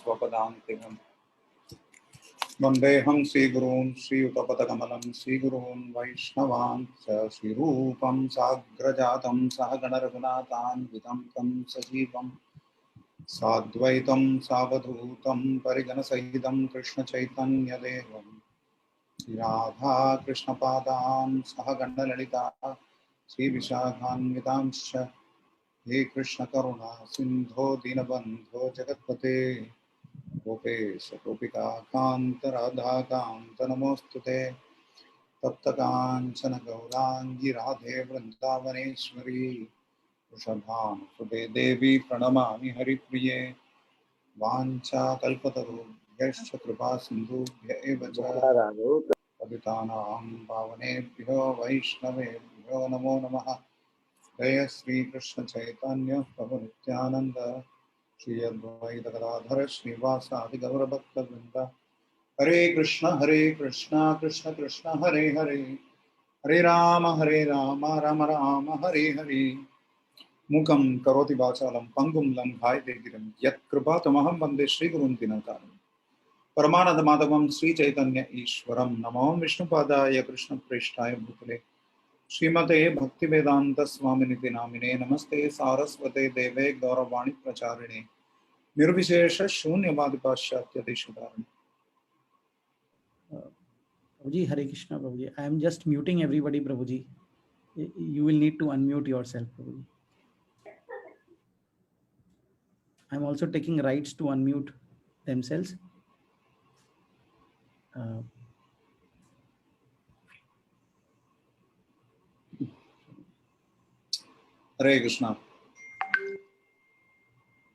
स्वपदान्तिकम् वन्देऽहं श्रीगुरून् श्रीयुतपदकमलं श्रीगुरून् वैष्णवान् च श्रीरूपं साग्रजातं सहगणरघुनाथान्वितं तं सजीवं साद्वैतं सावधूतं परिजनसहितं कृष्णचैतन्यदेवं श्रीराधा कृष्णपादान् सहगणललिता श्रीविशाखान्वितांश्च हे कृष्ण करुणा सिंधो दीनबंधो जगत्पते गोपेश गोपिका कांत राधा कांत नमोस्तुते तप्त कांचन गौरांगी राधे वृंदावनेश्वरी वृषभानुसुते देवी प्रणमामि हरिप्रिये वाञ्छाकल्पतरुभ्यश्च कृपा सिन्धुभ्य एव च पतितानां पावनेभ्यो वैष्णवेभ्यो नमो नमः। जय श्री कृष्ण चैतन्य प्रभु नित्यानंद श्री अद्वैत गदाधर श्रीवासादि गौर भक्त वृंद हरे कृष्ण कृष्ण कृष्ण हरे हरे हरे राम राम राम हरे हरे मूकं करोति वाचालं पंगुं लंघायते गिरिं यत्कृपातमहं वन्दे श्रीगुरुं दिनकरं परमानन्दमाधवं श्रीचैतन्य ईश्वरं नमो विष्णुपादाय कृष्णप्रेष्ठाय भूतले श्रीमते भक्तिवेदांत स्वामिनिति नामिने नमस्ते सारस्वते देवे गौरवाणी प्रचारिणे निर्विशेष शून्यवाद पाश्चात्य देशधारिणे। Prabhuji, Hare Krishna, Prabhuji. I am just muting everybody, Prabhuji. You will need to unmute yourself, Prabhuji. I am also taking rights to unmute themselves. Hare Krishna.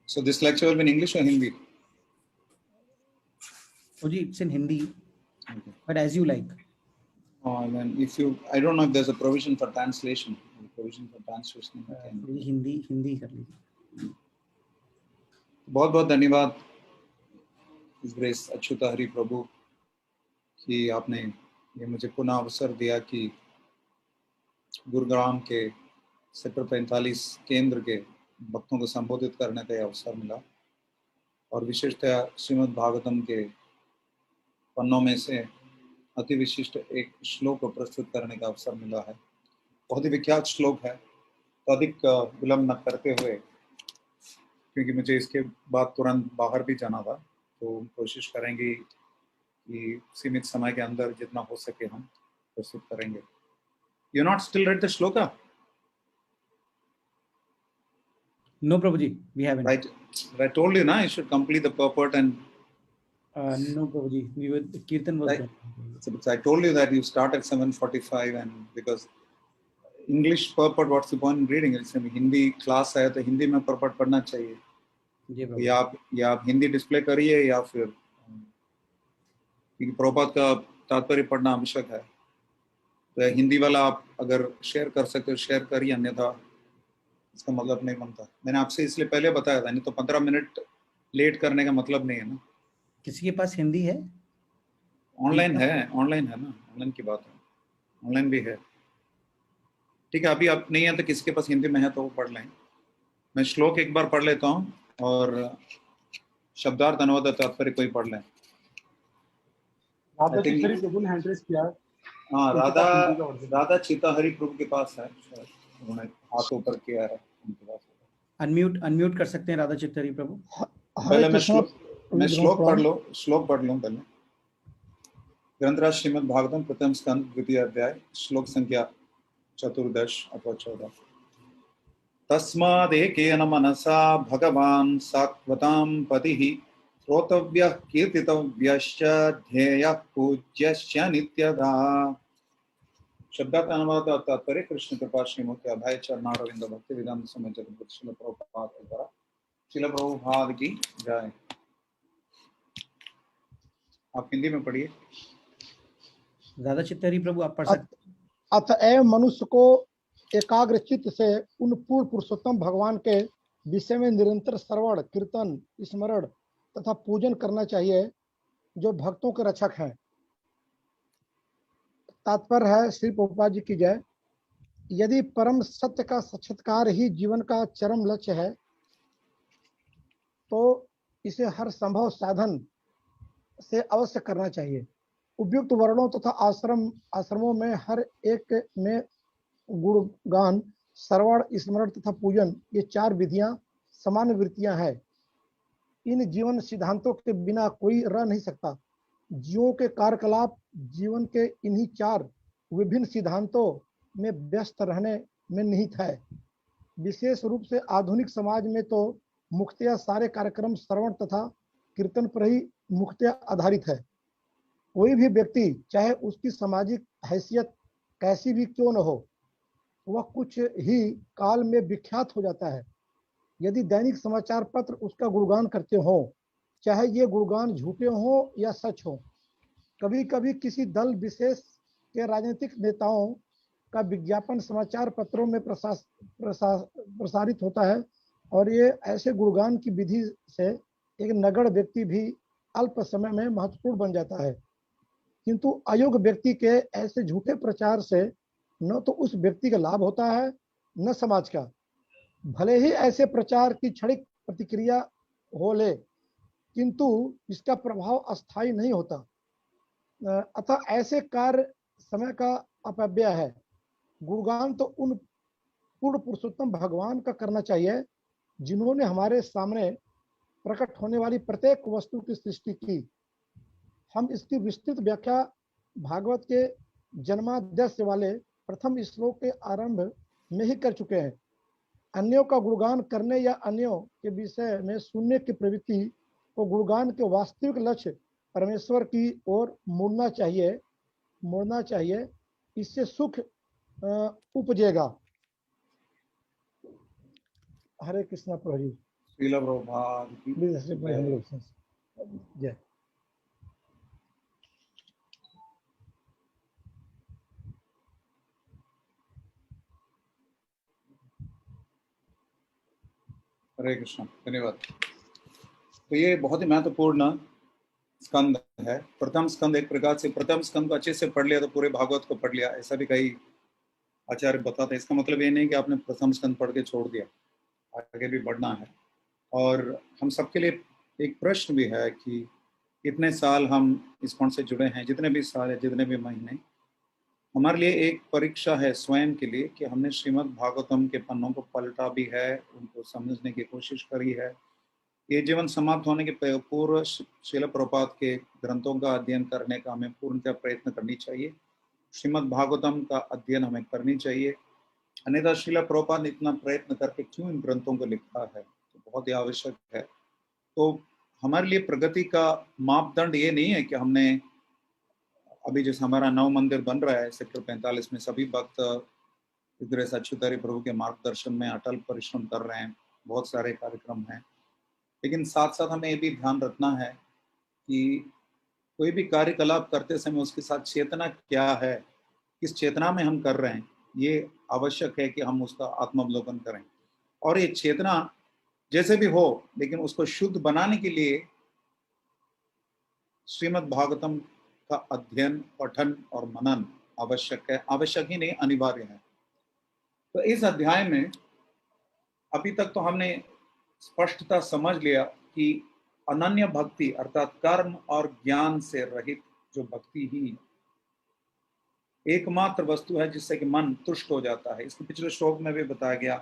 So this lecture will be in English or Hindi? Prabhuji, it's in Hindi, okay, but as you like. I mean, if you, I don't know if there's a provision for translation. Hindi कर लीजिए। बहुत बहुत धन्यवाद इस grace Achyut Hari प्रभु कि आपने ये मुझे पुनः अवसर दिया कि गुरुग्राम के सेक्टर 45 केंद्र के भक्तों को संबोधित करने का अवसर मिला और विशेषतः श्रीमद् भागवतम के पन्नों में से अति विशिष्ट एक श्लोक को प्रस्तुत करने का अवसर मिला है। बहुत ही विख्यात श्लोक है, तो अधिक विलंब न करते हुए, क्योंकि मुझे इसके बाद तुरंत बाहर भी जाना था, तो कोशिश करेंगे कि सीमित समय के अंदर जितना हो सके हम प्रस्तुत करेंगे। You not still read the shloka? No, Prabhuji, we haven't. Right. I told you, na, you should complete the purport and. No, Prabhuji, we were Kirtan was done. So I told you that you start at 7:45, and because English purport, what's the point in reading? It's in Hindi class है तो हिंदी में purport पढ़ना चाहिए। या आप Hindi display करिए या फिर क्योंकि प्रभुपाद का तात्पर्य पढ़ना आवश्यक है। तो हिंदी वाला आप अगर शेयर कर सकते हो शेयर करिए, अन्यथा इसका मतलब नहीं बनता। मैंने आपसे इसलिए पहले बताया था, नहीं तो 15 मिनट लेट करने का मतलब नहीं है ना। किसी के पास हिंदी है? ऑनलाइन है ना, ऑनलाइन की बात है, ऑनलाइन भी है। ठीक है, अभी आप नहीं है तो किसके पास हिंदी में है तो वो पढ़ लें। मैं श्लोक एक बार पढ़ लेता हूँ और शब्दार्थ अनुवाद तात्पर्य कोई पढ़ लें। राधा चित्तहरी प्रभु ने हैंड रेज किया। हाँ, राधा चित्तहरी प्रभु के पास है, उन्होंने हाथ ऊपर किया है, उनके पास। अनम्यूट कर सकते हैं राधा चित्तहरी प्रभु। पहले मैं श्लोक पढ़ लूँ पहले। ग्रंथराज श्रीमद् भागवतम प्रथम स्कंद द्वितीय अध्याय श्लोक संख्या 14 अथवा 14। तस्मादेकेन मनसा भगवान् सात्वतां पतिः श्रोतव्यः कीर्तितव्यश्च ध्येयः पूज्यश्च नित्यदा। शब्दार्थ अनुवाद तात्पर्य कृष्ण कृपा श्रीमूर्ति अभय चरणारविंद भक्ति वेदांत समय जगद्गुरु श्रील प्रभुपाद के द्वारा श्रील प्रभुपाद की जय। आप हिंदी में पढ़िए। दादा चित्तहरी प्रभु आप पढ़ सकते। अतएव मनुष्य को एकाग्र चित्त से उन पूर्ण पुरुषोत्तम भगवान के विषय में निरंतर श्रवण कीर्तन स्मरण तथा पूजन करना चाहिए, जो भक्तों के रक्षक हैं। तात्पर्य है श्री प्रभुपाद जी की जय। यदि परम सत्य का साक्षात्कार ही जीवन का चरम लक्ष्य है, तो इसे हर संभव साधन से अवश्य करना चाहिए। उपयुक्त वर्णों तथा आश्रमों में हर एक में गुणगान, श्रवण, स्मरण तथा पूजन, ये 4 विधियां समान वृत्तियां हैं। इन जीवन सिद्धांतों के बिना कोई रह नहीं सकता। जीवों के कार्यकलाप जीवन के इन्हीं 4 विभिन्न सिद्धांतों में व्यस्त रहने में निहित है। विशेष रूप से आधुनिक समाज में तो मुख्यतः सारे कार्यक्रम श्रवण तथा कीर्तन पर ही मुख्यतः आधारित है। कोई भी व्यक्ति, चाहे उसकी सामाजिक हैसियत कैसी भी क्यों न हो, वह कुछ ही काल में विख्यात हो जाता है यदि दैनिक समाचार पत्र उसका गुणगान करते हो, चाहे ये गुणगान झूठे हो या सच हो। कभी कभी किसी दल विशेष के राजनीतिक नेताओं का विज्ञापन समाचार पत्रों में प्रसारित होता है और ये ऐसे गुणगान की विधि से एक नगण्य व्यक्ति भी अल्प समय में महत्वपूर्ण बन जाता है। किंतु अयोग्य व्यक्ति के ऐसे झूठे प्रचार से न तो उस व्यक्ति का लाभ होता है न समाज का। भले ही ऐसे प्रचार की क्षणिक प्रतिक्रिया हो ले, किंतु इसका प्रभाव अस्थायी नहीं होता। अतः ऐसे कार्य समय का अपव्यय है। गुणगान तो उन पूर्ण पुरुषोत्तम भगवान का करना चाहिए जिन्होंने हमारे सामने प्रकट होने वाली प्रत्येक वस्तु की सृष्टि की। हम इसकी विस्तृत व्याख्या भागवत के जन्माद्यस्य वाले प्रथम श्लोक के आरंभ में ही कर चुके हैं। अन्यों का गुणगान करने या अन्यों के विषय में सुनने की प्रवृत्ति को गुणगान के वास्तविक लक्ष्य परमेश्वर की ओर मुड़ना चाहिए। इससे सुख उपजेगा। हरे कृष्णा प्रभु जी। श्रील प्रभुपाद की जय। हरे कृष्ण, धन्यवाद। तो ये बहुत ही महत्वपूर्ण स्कंद है। प्रथम स्कंद एक प्रकार से, प्रथम स्कंद को अच्छे से पढ़ लिया तो पूरे भागवत को पढ़ लिया, ऐसा भी कई आचार्य बताते हैं। इसका मतलब ये नहीं कि आपने प्रथम स्कंद पढ़ के छोड़ दिया, आगे भी बढ़ना है। और हम सबके लिए एक प्रश्न भी है कि इतने साल हम इस कौन से जुड़े हैं, जितने भी साल है, जितने भी महीने, हमारे लिए एक परीक्षा है स्वयं के लिए कि हमने श्रीमद् भागवतम के पन्नों को पलटा भी है, उनको समझने की कोशिश करी है। ये जीवन समाप्त होने के पूर्व श्रील प्रभुपाद के ग्रंथों का अध्ययन करने का हमें पूर्णतः प्रयत्न करनी चाहिए। श्रीमद् भागवतम का अध्ययन हमें करनी चाहिए। अन्यथा श्रील प्रभुपाद ने इतना प्रयत्न करके क्यों इन ग्रंथों को लिखा है, तो बहुत ही आवश्यक है। तो हमारे लिए प्रगति का मापदंड ये नहीं है कि हमने अभी जैसे हमारा नव मंदिर बन रहा है सेक्टर 45 में, सभी भक्त विग्रह अच्युतारी प्रभु के मार्गदर्शन में अटल परिश्रम कर रहे हैं, बहुत सारे कार्यक्रम हैं। लेकिन साथ साथ हमें ये भी ध्यान रखना है कि कोई भी कार्यकलाप करते समय उसके साथ चेतना क्या है, किस चेतना में हम कर रहे हैं, ये आवश्यक है कि हम उसका आत्मावलोकन करें। और ये चेतना जैसे भी हो, लेकिन उसको शुद्ध बनाने के लिए श्रीमद् भागवतम का अध्ययन, पठन और मनन आवश्यक है। आवश्यक ही नहीं, अनिवार्य है। तो इस अध्याय में अभी तक तो हमने स्पष्टता समझ लिया कि अनन्य भक्ति अर्थात कर्म और ज्ञान से रहित जो भक्ति ही एकमात्र वस्तु है जिससे कि मन तुष्ट हो जाता है। इसके पिछले श्लोक में भी बताया गया,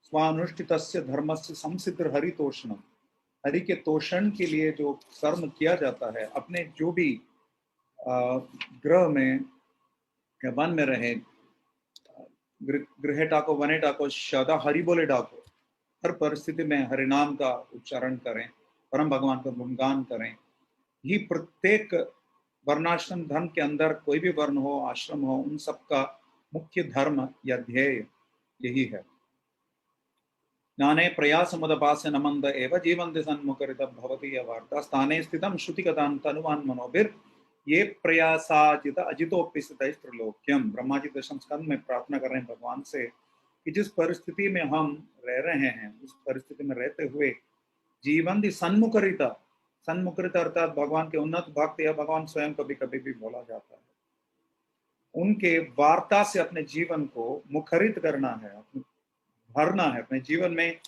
स्वानुष्ठितस्य धर्मस्य संसिद्ध हरितोषणम, हरि के तोषण के लिए जो कर्म किया जाता है, अपने जो भी ग्रह में या वन में रहे, गृह टाको वने टाको सदा हरि बोले डाको, हर परिस्थिति में हरि नाम का उच्चारण करें, परम भगवान का गुणगान करें। ही प्रत्येक वर्णाश्रम धर्म के अंदर, कोई भी वर्ण हो, आश्रम हो, उन सबका मुख्य धर्म या ध्येय यही है। ज्ञाने प्रयास मुदपास्य नमंद एव जीवन्ति सन्मुखरित भवति वार्ता स्थाने स्थितम श्रुतिकथां तनुवान् मनोभिर ये प्रयासाजित अजितोपि स्थितैस्त्रिलोक्यम। ब्रह्मा जी दशम स्कंद में प्रार्थना कर रहे हैं भगवान से कि जिस परिस्थिति में हम रह रहे हैं, उस परिस्थिति में रहते हुए जीवन्ति सन्मुखरिता, सन्मुखरिता अर्थात भगवान के उन्नत भक्त या भगवान स्वयं कभी कभी भी बोला जाता है, उनके वार्ता से अपने जीवन को मुखरित करना है, भरना है, अपने जीवन में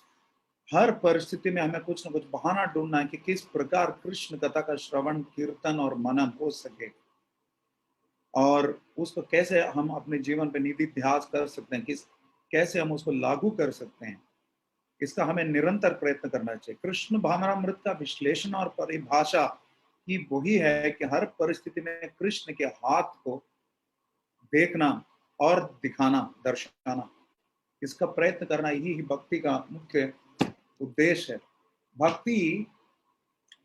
हर परिस्थिति में हमें कुछ न कुछ बहाना ढूंढना है कि किस प्रकार कृष्ण कथा का श्रवण, कीर्तन और मनन हो सके, और उसको कैसे हम अपने जीवन पे निधिध्यास कर सकते हैं, कैसे हम उसको लागू कर सकते हैं, इसका हमें निरंतर प्रयत्न करना चाहिए। कृष्ण भावनामृत का विश्लेषण और परिभाषा ही वही है कि हर परिस्थिति में कृष्ण के हाथ को देखना और दिखाना, दर्शाना, इसका प्रयत्न करना, यही भक्ति का मुख्य उद्देश्य है। भक्ति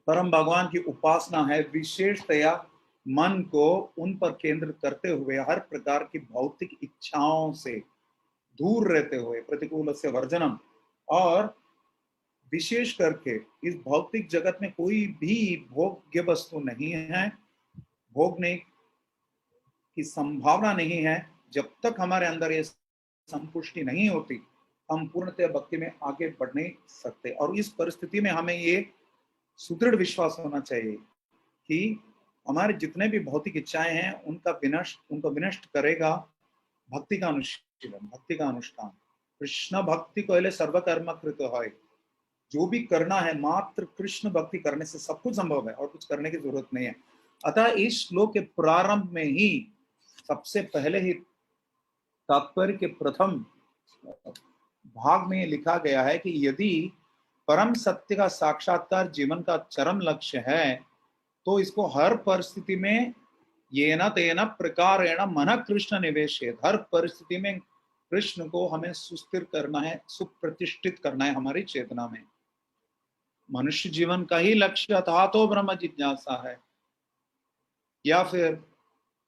परम भगवान की उपासना है, विशेषतया मन को उन पर केंद्रित करते हुए हर प्रकार की भौतिक इच्छाओं से दूर रहते हुए, प्रतिकूल से वर्जनम, और विशेष करके इस भौतिक जगत में कोई भी भोग्य वस्तु नहीं है, भोगने की संभावना नहीं है। जब तक हमारे अंदर ये संतुष्टि नहीं होती, हम पूर्णतः भक्ति में आगे बढ़ नहीं सकते। और इस परिस्थिति में हमें ये सुदृढ़ विश्वास होना चाहिए कि हमारे जितने भी भौतिक इच्छाएं हैं उनको विनष्ट करेगा भक्ति का अनुशीलन, भक्ति का अनुष्ठान। कृष्ण भक्ति को सर्वकर्म कृत है, जो भी करना है मात्र कृष्ण भक्ति करने से सब कुछ संभव है और कुछ करने की जरूरत नहीं है। अतः इस श्लोक के प्रारंभ में ही सबसे पहले ही तात्पर्य के प्रथम भाग में लिखा गया है कि यदि परम सत्य का साक्षात्कार जीवन का चरम लक्ष्य है, तो इसको हर परिस्थिति में येन तेन प्रकारेण मन कृष्ण निवेशेत, हर परिस्थिति में कृष्ण को हमें सुस्थिर करना है, सुप्रतिष्ठित करना है हमारी चेतना में। मनुष्य जीवन का ही लक्ष्य अथा तो ब्रह्म जिज्ञासा है, या फिर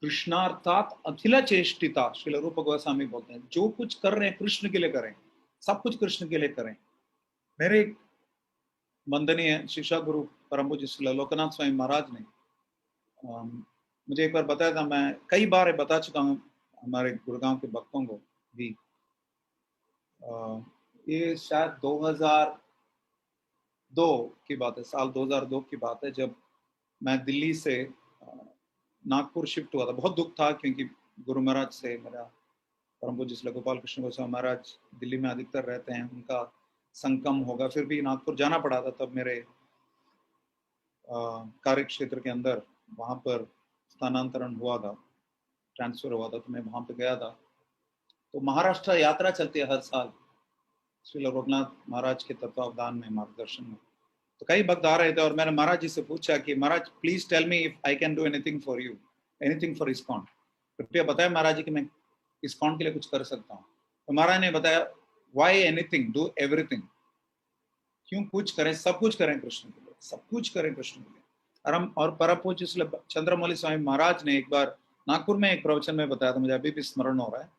कृष्णार्थात अखिल चेष्टिता, श्रील रूप गोस्वामी बोलते हैं, जो कुछ कर रहे हैं कृष्ण के लिए करें, सब कुछ कृष्ण के लिए करें। मेरे एक वंदनीय शिक्षा गुरु परम पूज्य श्री लोकनाथ स्वामी महाराज ने मुझे एक बार बताया था, मैं कई बार बता चुका हूँ हमारे गुड़गांव के भक्तों को भी। ये शायद 2002 की बात है, साल 2002 की बात है, जब मैं दिल्ली से नागपुर शिफ्ट हुआ था। बहुत दुख था क्योंकि गुरु महाराज से मेरा परम पूज्य श्री गोपाल कृष्ण गोस्वामी महाराज दिल्ली में अधिकतर रहते हैं, उनका संगम होगा, फिर भी नागपुर जाना पड़ा था। तब मेरे कार्य क्षेत्र के अंदर वहां पर स्थानांतरण हुआ था, ट्रांसफर हुआ था, तो मैं वहां पे गया था। तो महाराष्ट्र यात्रा चलती है हर साल श्री रघुनाथ महाराज के तत्वावधान में, मार्गदर्शन में। तो कई भक्त आ रहे थे और मैंने महाराज जी से पूछा कि महाराज please tell me if I can do anything for you, anything for ISKCON, कृपया बताया महाराज जी कि मैं इस्कॉन के लिए कुछ कर सकता हूँ। तो महाराज ने बताया व्हाई एनीथिंग, डू एवरीथिंग, क्यों कुछ करें, सब कुछ करें कृष्ण के लिए, सब कुछ करें कृष्ण के लिए। और परम पूज्य श्री चंद्रमौली स्वामी महाराज ने एक बार नागपुर में एक प्रवचन में बताया था, मुझे अभी भी स्मरण हो रहा है।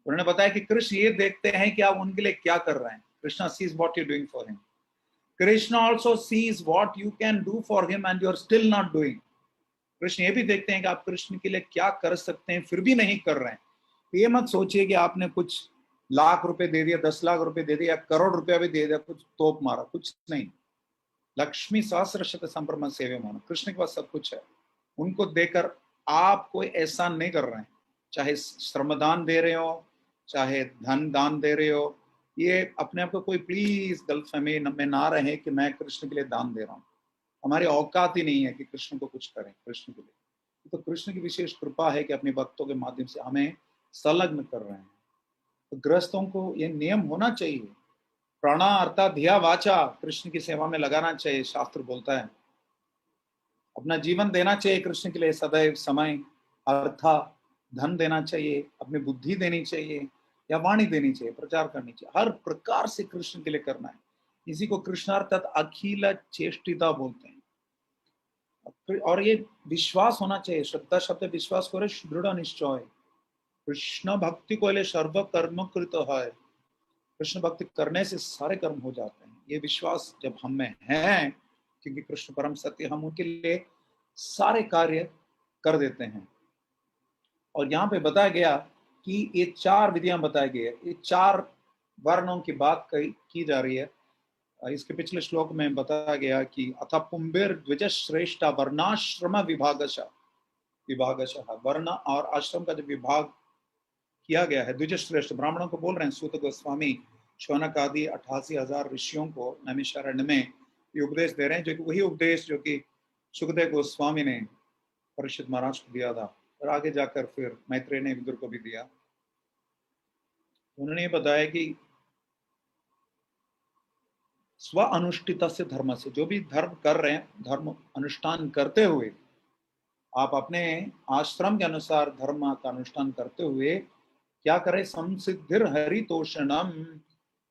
उन्होंने बताया कि कृष्ण ये देखते हैं कि आप उनके लिए क्या कर रहे हैं। Krishna sees what you doing for him, Krishna also sees what you can do for him and you are still not doing. Krishna ये भी देखते हैं कि आप कृष्ण के लिए क्या कर सकते हैं फिर भी नहीं कर रहे हैं। तो ये मत सोचिए कि आपने कुछ लाख रुपए दे दिया, 10 लाख रुपए दे दिया, करोड़ रुपया भी दे दिया, कुछ तोप मारा, कुछ नहीं। लक्ष्मी सहस्र शत संभ्रम सेवे मानो, कृष्ण के पास सब कुछ है। उनको देकर आप कोई एहसान नहीं कर रहे हैं, चाहे श्रमदान दे रहे हो, चाहे धन दान दे रहे हो। ये अपने आप को कोई प्लीज गलतफहमी में ना रहे कि मैं कृष्ण के लिए दान दे रहा हूँ। हमारी औकात ही नहीं है कि कृष्ण को कुछ करें कृष्ण के लिए। तो कृष्ण की विशेष कृपा है कि अपने भक्तों के माध्यम से हमें संलग्न कर रहे हैं। तो गृहस्थों को ये नियम होना चाहिए, प्राणा अर्था धिया वाचा, कृष्ण की सेवा में लगाना चाहिए। शास्त्र बोलता है अपना जीवन देना चाहिए कृष्ण के लिए, सदैव समय, अर्था, धन देना चाहिए, अपनी बुद्धि देनी चाहिए या वाणी देनी चाहिए, प्रचार करनी चाहिए, हर प्रकार से कृष्ण के लिए करना है। इसी को कृष्णार्थात अखिल चेष्टिता बोलते हैं। और ये विश्वास होना चाहिए, श्रद्धा शब्द विश्वास करे, दृढ़ निश्चय। कृष्ण भक्ति को सर्व कर्म कृत है, कृष्ण भक्ति करने से सारे कर्म हो जाते हैं। ये विश्वास जब हम में है, क्योंकि कृष्ण परम सत्य, हम उनके लिए सारे कार्य कर देते हैं। और यहाँ पे बताया गया कि ये 4 विधियां बताई गई है, ये 4 वर्णों की बात की जा रही है। इसके पिछले श्लोक में बताया गया कि अथ पुंबिर द्विज श्रेष्ठ वर्णाश्रम विभागशः, वर्ण और आश्रम का जो विभाग किया गया है, द्विज श्रेष्ठ ब्राह्मणों को बोल रहे हैं सूत गोस्वामी, शौनक आदि 88,000 ऋषियों को नैमिषारण्य में ये उपदेश दे रहे हैं, जो कि वही उपदेश जो कि सुखदेव गोस्वामी ने परीक्षित महाराज को दिया था और आगे जाकर फिर मैत्रेय ने विदुर को भी दिया। उन्होंने बताया कि स्व अनुष्ठित से धर्म से, जो भी धर्म कर रहे हैं, धर्म अनुष्ठान करते हुए, आप अपने आश्रम के अनुसार धर्म का अनुष्ठान करते हुए क्या करें, संसिद्धिर हरितोषणम,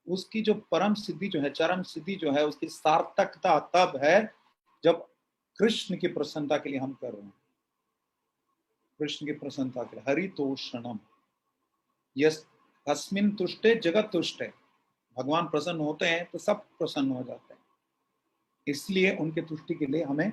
उसकी जो परम सिद्धि जो है, चरम सिद्धि जो है, उसकी सार्थकता तब है जब कृष्ण की प्रसन्नता के लिए हम कर रहे हैं, कृष्ण की प्रसन्नता के लिए। हरितोषणम, यस अस्मिन तुष्टे जगत तुष्टे, भगवान प्रसन्न होते हैं तो सब प्रसन्न हो जाते हैं, इसलिए उनके तुष्टि के लिए हमें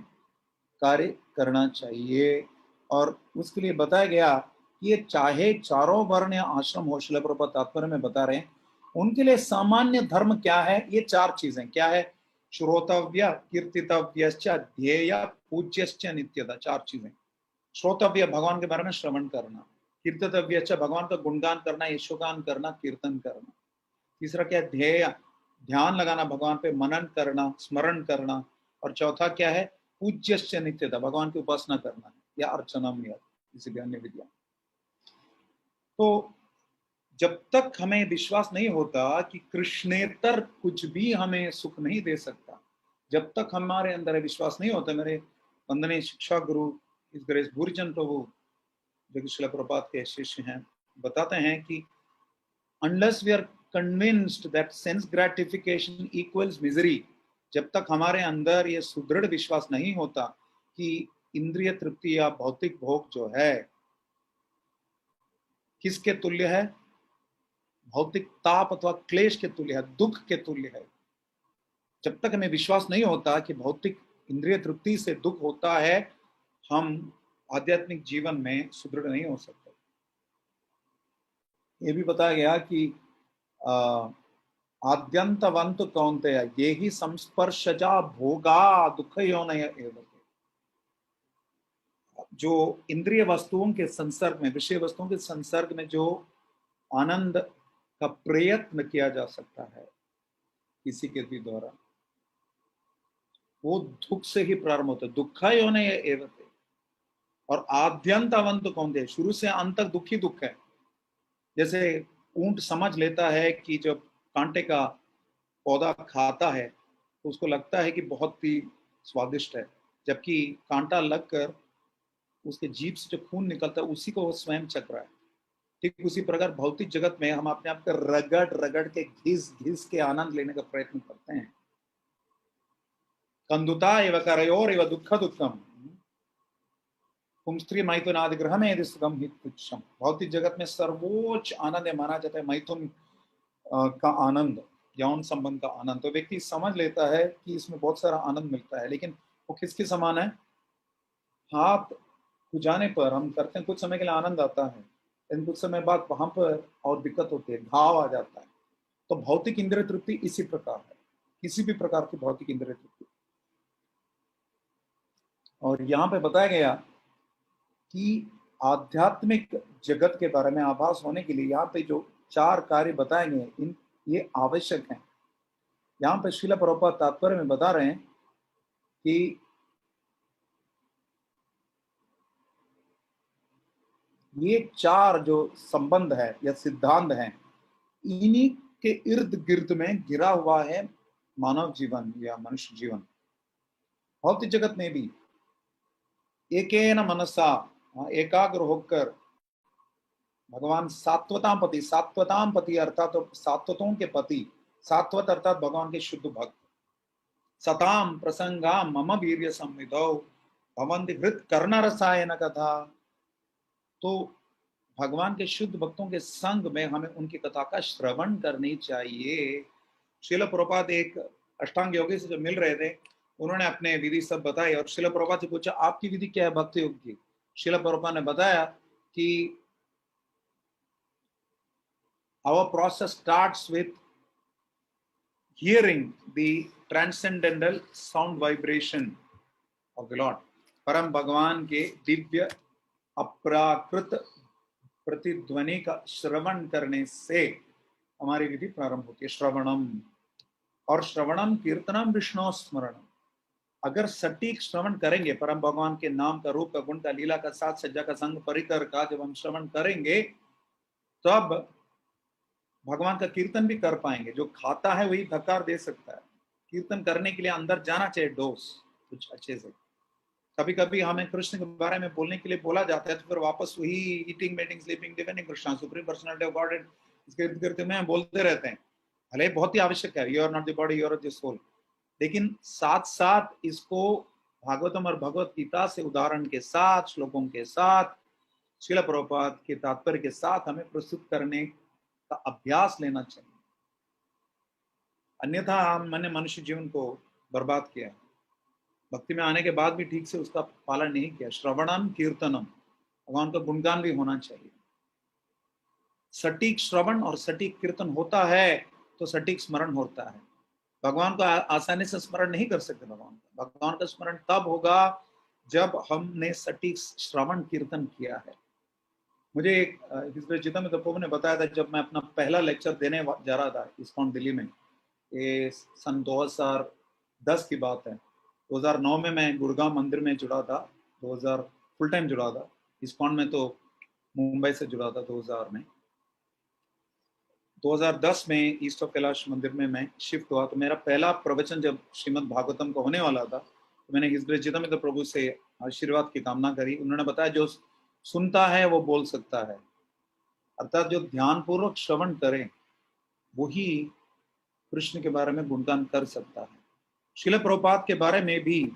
कार्य करना चाहिए। और उसके लिए बताया गया कि ये चाहे चारों वर्ण या आश्रम हो, श्रील प्रभुपाद तात्पर्य में बता रहे हैं, उनके लिए सामान्य धर्म क्या है, ये 4 चीजें क्या है, श्रोतव्य, कीर्तितव्यश्च, ध्येय, पूज्यश्च, नित्यता, 4 चीजें। श्रोतव्य, भगवान के बारे में श्रवण करना, कीर्तितव्यश्च, भगवान का गुणगान करना, यशोगान करना, कीर्तन करना। तीसरा क्या है, ध्येय, ध्यान लगाना भगवान पे, मनन करना, स्मरण करना। और चौथा क्या है, पूज्यश्च नित्यता, भगवान की उपासना करना है या अर्चना में किसी भी अन्य विद्या। तो जब तक हमें विश्वास नहीं होता कि कृष्णेतर कुछ भी हमें सुख नहीं दे सकता, जब तक हमारे अंदर विश्वास नहीं होता, मेरे वंदनीय शिक्षा गुरु इस ग्रेस भूरिचंद प्रभु जो कि श्रील प्रभुपाद के शिष्य हैं, बताते हैं कि unless we are convinced that sense gratification equals misery, जब तक हमारे अंदर ये सुदृढ़ विश्वास नहीं होता कि इंद्रिय तृप्ति या भौतिक भोग जो है किसके तुल्य है, भौतिक ताप अथवा क्लेश के तुल्य है, दुख के तुल्य है, जब तक हमें विश्वास नहीं होता कि भौतिक इंद्रिय तृप्ति से दुख होता है, हम आध्यात्मिक जीवन में सुदृढ़ नहीं हो सकते। ये भी बताया गया कि आद्यंतवंत कौन्तेय ये ही संस्पर्शजा भोगा दुख योनय एव, जो इंद्रिय वस्तुओं के संसर्ग में, विषय वस्तुओं के संसर्ग में जो आनंद का प्रयत्न किया जा सकता है किसी के भी द्वारा, वो दुख से ही प्रारंभ होता है, दुख योनय एव। और आद्यंतवंत कौन्तेय, शुरू से अंत तक दुख ही दुख है। जैसे ऊंट समझ लेता है कि जब कांटे का पौधा खाता है तो उसको लगता है कि बहुत ही स्वादिष्ट है, जबकि कांटा लगकर उसके जीभ से जो खून निकलता है उसी को वो स्वयं चख रहा है। ठीक उसी प्रकार भौतिक जगत में हम अपने आप को रगड़ रगड़ के घिस घिस के आनंद लेने का प्रयत्न करते हैं। कंदुता एव करयोर एव दुख दुखम स्त्री मैथुनादिग्रह में यदि सुगम हित तुच्छम, भौतिक जगत में सर्वोच्च आनंद माना जाता है मैथुन का आनंद, यौन संबंध का आनंद। तो व्यक्ति समझ लेता है कि इसमें बहुत सारा आनंद मिलता है, लेकिन वो किसके समान है, हाथ खुजाने पर हम करते हैं, कुछ समय के लिए आनंद आता है, लेकिन कुछ समय बाद वहां पर और दिक्कत होती है, घाव आ जाता है। तो भौतिक इंद्रिय तृप्ति इसी प्रकार है, किसी भी प्रकार की भौतिक इंद्रिय तृप्ति। और यहाँ पे बताया गया कि आध्यात्मिक जगत के बारे में आभास होने के लिए यहाँ पे जो 4 कार्य बताए गए ये आवश्यक हैं। यहाँ पे श्रील प्रभुपाद तात्पर्य में बता रहे हैं कि ये 4 जो संबंध है या सिद्धांत हैं, इन्हीं के इर्द गिर्द में गिरा हुआ है मानव जीवन या मनुष्य जीवन। भौतिक जगत में भी एकेन मनसा, एकाग्र होकर भगवान सात्वताम पति अर्थात तो सात्वतों के पति, सात्वत अर्थात भगवान के शुद्ध भक्त, सताम प्रसंगाम मम वीर्य संविधौ भवन्ति हृत कर्ण रसायन कथा। तो भगवान के शुद्ध भक्तों के संग में हमें उनकी कथा का श्रवण करनी चाहिए। श्रील प्रभुपाद एक अष्टांग योगी से जो मिल रहे थे, उन्होंने अपने विधि सब बताई और श्रील प्रभुपाद से पूछा आपकी विधि क्या है भक्ति योग की। श्रील प्रभुपाद ने बताया कि our process starts with hearing the transcendental sound vibration of the Lord, परम भगवान के दिव्य अपराकृत प्रतिध्वनि का श्रवण करने से हमारी विधि प्रारंभ होती है। श्रवणम, और श्रवणम कीर्तनम विष्णु स्मरणम। अगर सटीक श्रवण करेंगे परम भगवान के नाम का, रूप का, गुण का, लीला का, साथ सज्जा का, संग परिकर का, जब हम श्रवण करेंगे तब भगवान का कीर्तन भी कर पाएंगे। जो खाता है वही धक्कार दे सकता है। कीर्तन करने के लिए अंदर जाना चाहिए डोज कुछ अच्छे से। कभी कभी हमें कृष्ण के बारे में बोलने के लिए बोला जाता है तो फिर वापस वही eating, meeting, sleeping, depending Krishna, supreme personality of God, इसके इर्द गिर्द में बोलते रहते हैं। भले बहुत ही आवश्यक है, you are not the body, you are the soul, लेकिन साथ साथ इसको भागवतम और भगवत गीता से उदाहरण के साथ, श्लोकों के साथ, श्रील प्रभुपाद के तात्पर्य के साथ हमें प्रस्तुत करने का अभ्यास लेना चाहिए। अन्यथा हमने मनुष्य जीवन को बर्बाद किया। भक्ति में आने के बाद भी ठीक से उसका पालन नहीं किया। श्रवणम कीर्तनम, भगवान का गुणगान भी होना चाहिए। सटीक श्रवण और सटीक कीर्तन होता है तो सटीक स्मरण होता है। भगवान को आसानी से स्मरण नहीं कर सकते। भगवान का स्मरण तब होगा जब हमने सटीक श्रवण कीर्तन किया है। मुझे चितम प्रभु ने बताया था, जब मैं अपना पहला लेक्चर देने जा रहा था इस्कॉन दिल्ली में, ये सन 2010 की बात है। 2009 में मैं गुड़गांव मंदिर में जुड़ा था, 2000 फुल टाइम जुड़ा था। इस्कॉन में तो मुंबई से जुड़ा था 2000 में। 2010 में ईस्ट ऑफ कैलाश मंदिर में मैं शिफ्ट हुआ। तो मेरा पहला प्रवचन जब श्रीमद् भागवतम का होने वाला था तो मैंने हिज ग्रेस चितम प्रभु से आशीर्वाद की कामना करी। उन्होंने बताया जो सुनता है वो बोल सकता है, अर्थात जो ध्यानपूर्वक श्रवण करे वही कृष्ण के बारे में गुणगान कर सकता है। श्रील प्रभुपाद के बारे में भी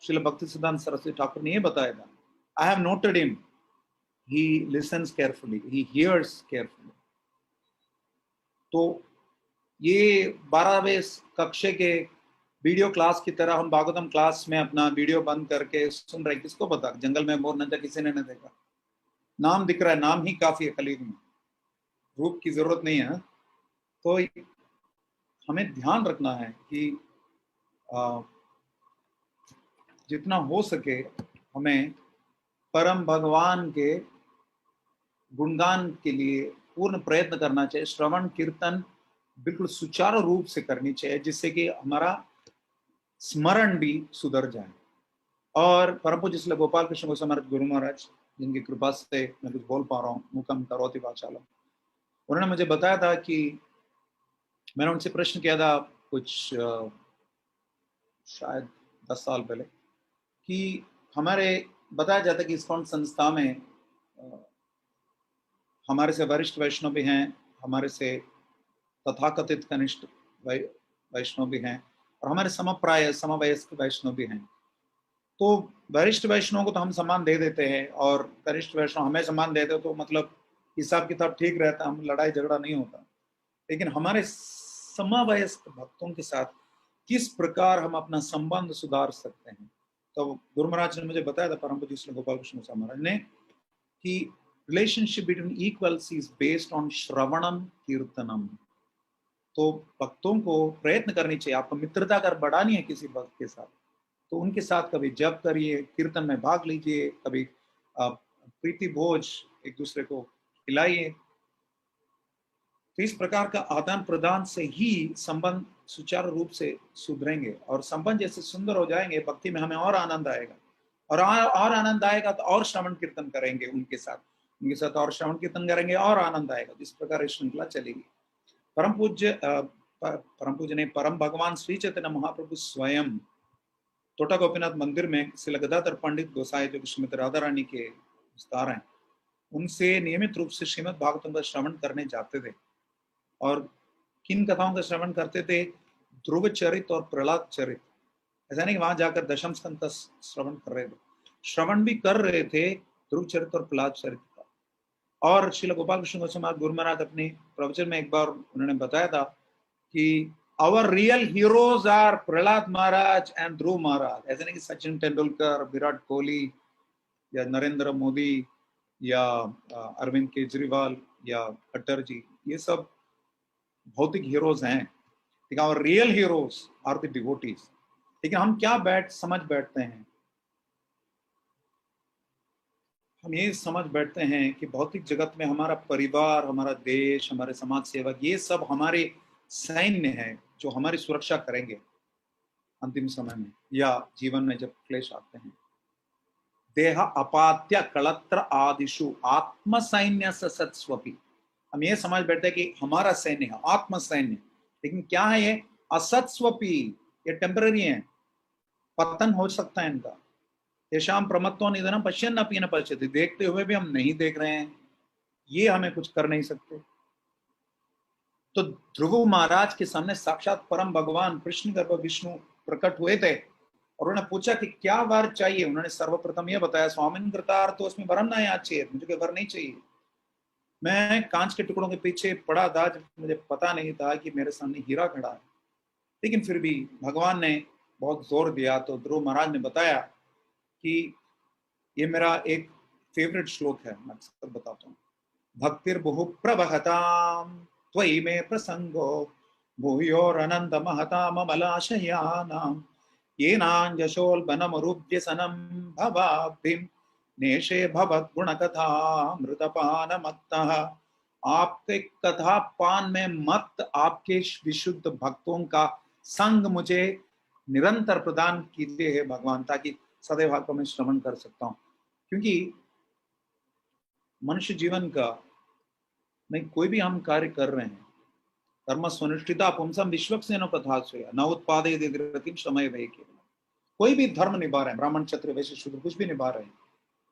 श्रील भक्तिसिद्धांत सरस्वती ठाकुर ने यह बताया था, I have noted him, he lessons carefully, he hears carefully. तो ये 12वें कक्षा के वीडियो क्लास की तरह हम भागवतम क्लास में अपना वीडियो बंद करके सुन रहे, किसको पता जंगल में मोर नचा किसी ने नहीं देखा। नाम दिख रहा है, नाम ही काफी है कलयुग में, रूप की जरूरत नहीं है। तो हमें ध्यान रखना है कि जितना हो सके हमें परम भगवान के गुणगान के लिए पूर्ण प्रयत्न करना चाहिए। श्रवण कीर्तन बिल्कुल सुचारू रूप से करनी चाहिए, जिससे कि हमारा स्मरण भी सुधर जाए। और परम पूज्य श्री गोपाल कृष्ण गोस्वामी महाराज गुरु महाराज, जिनकी कृपा से मैं कुछ बोल पा रहा हूँ, मुखम करोति वाचालम, उन्होंने मुझे बताया था कि मैंने उनसे प्रश्न किया था कुछ शायद 10 साल पहले कि हमारे बताया जाता है कि इस्कॉन संस्था में हमारे से वरिष्ठ वैष्णव भी हैं, हमारे से तथाकथित कनिष्ठ वैष्णव भी हैं, और हमारे समप्राय समवयस्क वैष्णव भी हैं। तो वरिष्ठ वैष्णव को तो हम सम्मान दे देते हैं और कनिष्ठ वैष्णव हमें सम्मान देते हैं, तो मतलब हिसाब किताब ठीक रहता, हम लड़ाई झगड़ा नहीं होता। लेकिन हमारे समवयस्क भक्तों के साथ किस प्रकार हम अपना संबंध सुधार सकते हैं, तो गुरु महाराज ने मुझे बताया था, परम पूज्य श्री गोपाल कृष्ण गोस्वामी महाराज ने, कि relationship between equals is based on श्रवणम कीर्तनम। तो भक्तों को प्रयत्न करनी चाहिए, आपको मित्रता कर बढ़ानी है किसी भक्त के साथ, तो उनके साथ कभी जप करिए, कीर्तन में भाग लीजिए, कभी प्रीति भोज एक दूसरे को खिलाइए। तो इस प्रकार का आदान प्रदान से ही संबंध सुचारू रूप से सुधरेंगे, और संबंध जैसे सुंदर हो जाएंगे, भक्ति में हमें और आनंद आएगा, और आनंद आएगा तो और श्रवण कीर्तन करेंगे उनके साथ और श्रवण कीर्तन करेंगे और आनंद आएगा। जिस प्रकार श्रृंखला चलेगी। परम पूज्य ने परम भगवान श्री चैतन्य महाप्रभु स्वयं टोटा गोपीनाथ मंदिर में श्री गदाधर पंडित गोसाई, जो श्रीमती राधा रानी के विस्तार हैं, उनसे नियमित रूप से श्रीमद् भागवतम का श्रवण करने जाते थे। और किन कथाओं का श्रवण करते थे? ध्रुव चरित और प्रहलाद चरित। ऐसा नहीं कि वहां जाकर दशम स्कंद का श्रवण कर रहे थे, श्रवण भी कर रहे थे ध्रुव चरित और प्रहलाद चरित का। और श्रील गोपाल कृष्ण गोस्वामी गुरु महाराज अपने प्रवचन में एक बार उन्होंने बताया था कि our real heroes are Prahlad Maharaj and ध्रुव महाराज। ऐसे नहीं कि सचिन तेंदुलकर, विराट कोहली या नरेंद्र मोदी या अरविंद केजरीवाल या खट्टर जी, ये सब भौतिक हीरोज हैं। लेकिन our real heroes are the devotees। लेकिन हम क्या समझ बैठते हैं, हम ये समझ बैठते हैं कि भौतिक जगत में हमारा परिवार, हमारा देश, हमारे समाज सेवक, ये सब हमारे सैन्य है जो हमारी सुरक्षा करेंगे अंतिम समय में या जीवन में जब क्लेश आते हैं। देह अपात्य कलत्र आदिशु आत्म सैन्य सत्स्वपी। हम ये समझ बैठते हैं कि हमारा सैन्य है, आत्म सैन्य, लेकिन क्या है ये? असत्स्वपी, ये टेम्पररी है, पतन हो सकता है इनका। येषां प्रमत्तो निधनम पश्यन्नपि न पश्यति, देखते हुए भी हम नहीं देख रहे हैं, ये हमें कुछ कर नहीं सकते। तो ध्रुव महाराज के सामने साक्षात परम भगवान कृष्ण गर्भ विष्णु प्रकट हुए थे और उन्होंने पूछा कि क्या वर चाहिए। उन्होंने सर्वप्रथम यह बताया, स्वामिन कृतार्थो अस्मि वरम न याचेत, मुझे वर नहीं चाहिए। मैं कांच के टुकड़ों के पीछे पड़ा था जब मुझे पता नहीं था कि मेरे सामने हीरा खड़ा है, लेकिन फिर भी भगवान ने बहुत जोर दिया। तो ध्रुव महाराज ने बताया कि ये मेरा एक फेवरेट श्लोक है, मैं अक्सर बताता हूँ। भक्तिर्बहु प्रवहताम त्वयि मे प्रसंगो भूयोरनंद महताम अमलाशयानाम येनांजशोल्बनमरुभ्यसनं भवाब्धिं नेशे भवत् गुणकथामृतपानमत्तः। आपके कथा पान में मत आपके विशुद्ध भक्तों का संग मुझे निरंतर प्रदान कीजिए हे भगवान, ताकि सदैव आपको मैं श्रवण कर सकता हूँ। क्योंकि मनुष्य जीवन का में कोई भी हम कार्य कर रहे हैं, कर्म स्वनुष्ठिता पुंसम विश्वक्सेनो कथाश्रय न उत्पादयति धृतिं समय वै केवलम्। कोई भी धर्म निभा रहे हैं, ब्राह्मण क्षत्रिय वैश्य शूद्र कुछ भी निभा रहे हैं,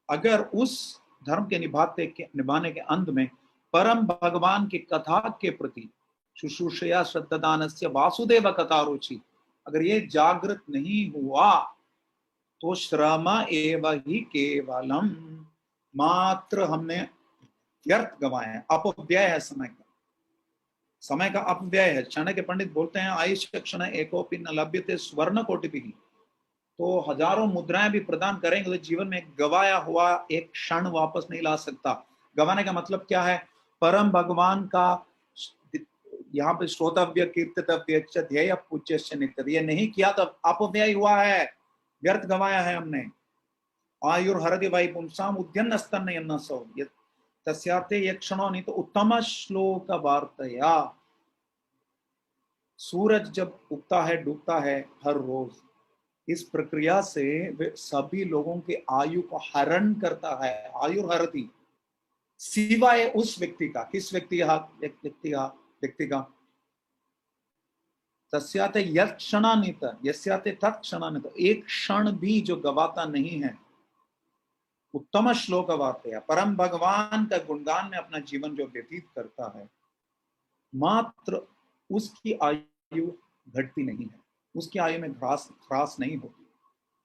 अगर उस धर्म के निभाने के अंत में परम भगवान की कथा के प्रति शुश्रूषया श्रद्धादानस्य वासुदेव कथा रुचि अगर ये जागृत नहीं हुआ तो श्रम एव ही केवलम, मात्र हमने व्यर्थ गवाए हैं, अपव्यय है समय का अपव्यय है। क्षण के पंडित बोलते हैं आयुष्य क्षण एकोपि न लभ्यते स्वर्ण कोटि भी। तो हजारों मुद्राएं भी प्रदान करेंगे तो जीवन में गवाया हुआ एक क्षण वापस नहीं ला सकता। गवाने का मतलब क्या है? परम भगवान का यहाँ पे श्रोतव्य कीर्तितव्य ध्येय पूज्य नित्य, ये नहीं किया तो अपव्यय हुआ है, व्यर्थ गवाया है हमने। आयुर्हरति वै पुंसाम उद्यन्नस्तन्नयन्नसो तस्यार्थे यक्षणो नहीं तो उत्तम श्लोक वार्तया। सूरज जब उगता है डूबता है हर रोज, इस प्रक्रिया से वे सभी लोगों के आयु को हरण करता है। आयुर्हरति, सिवाय उस व्यक्ति का, किस व्यक्ति का तस्याते यत्क्षणानित यस्याते तत्क्षणानित, एक क्षण भी जो गवाता नहीं है। उत्तम श्लोक वार्तया, परम भगवान का गुणगान में अपना जीवन जो व्यतीत करता है, मात्र उसकी आयु घटती नहीं है, उसकी आयु में ह्रास नहीं होती।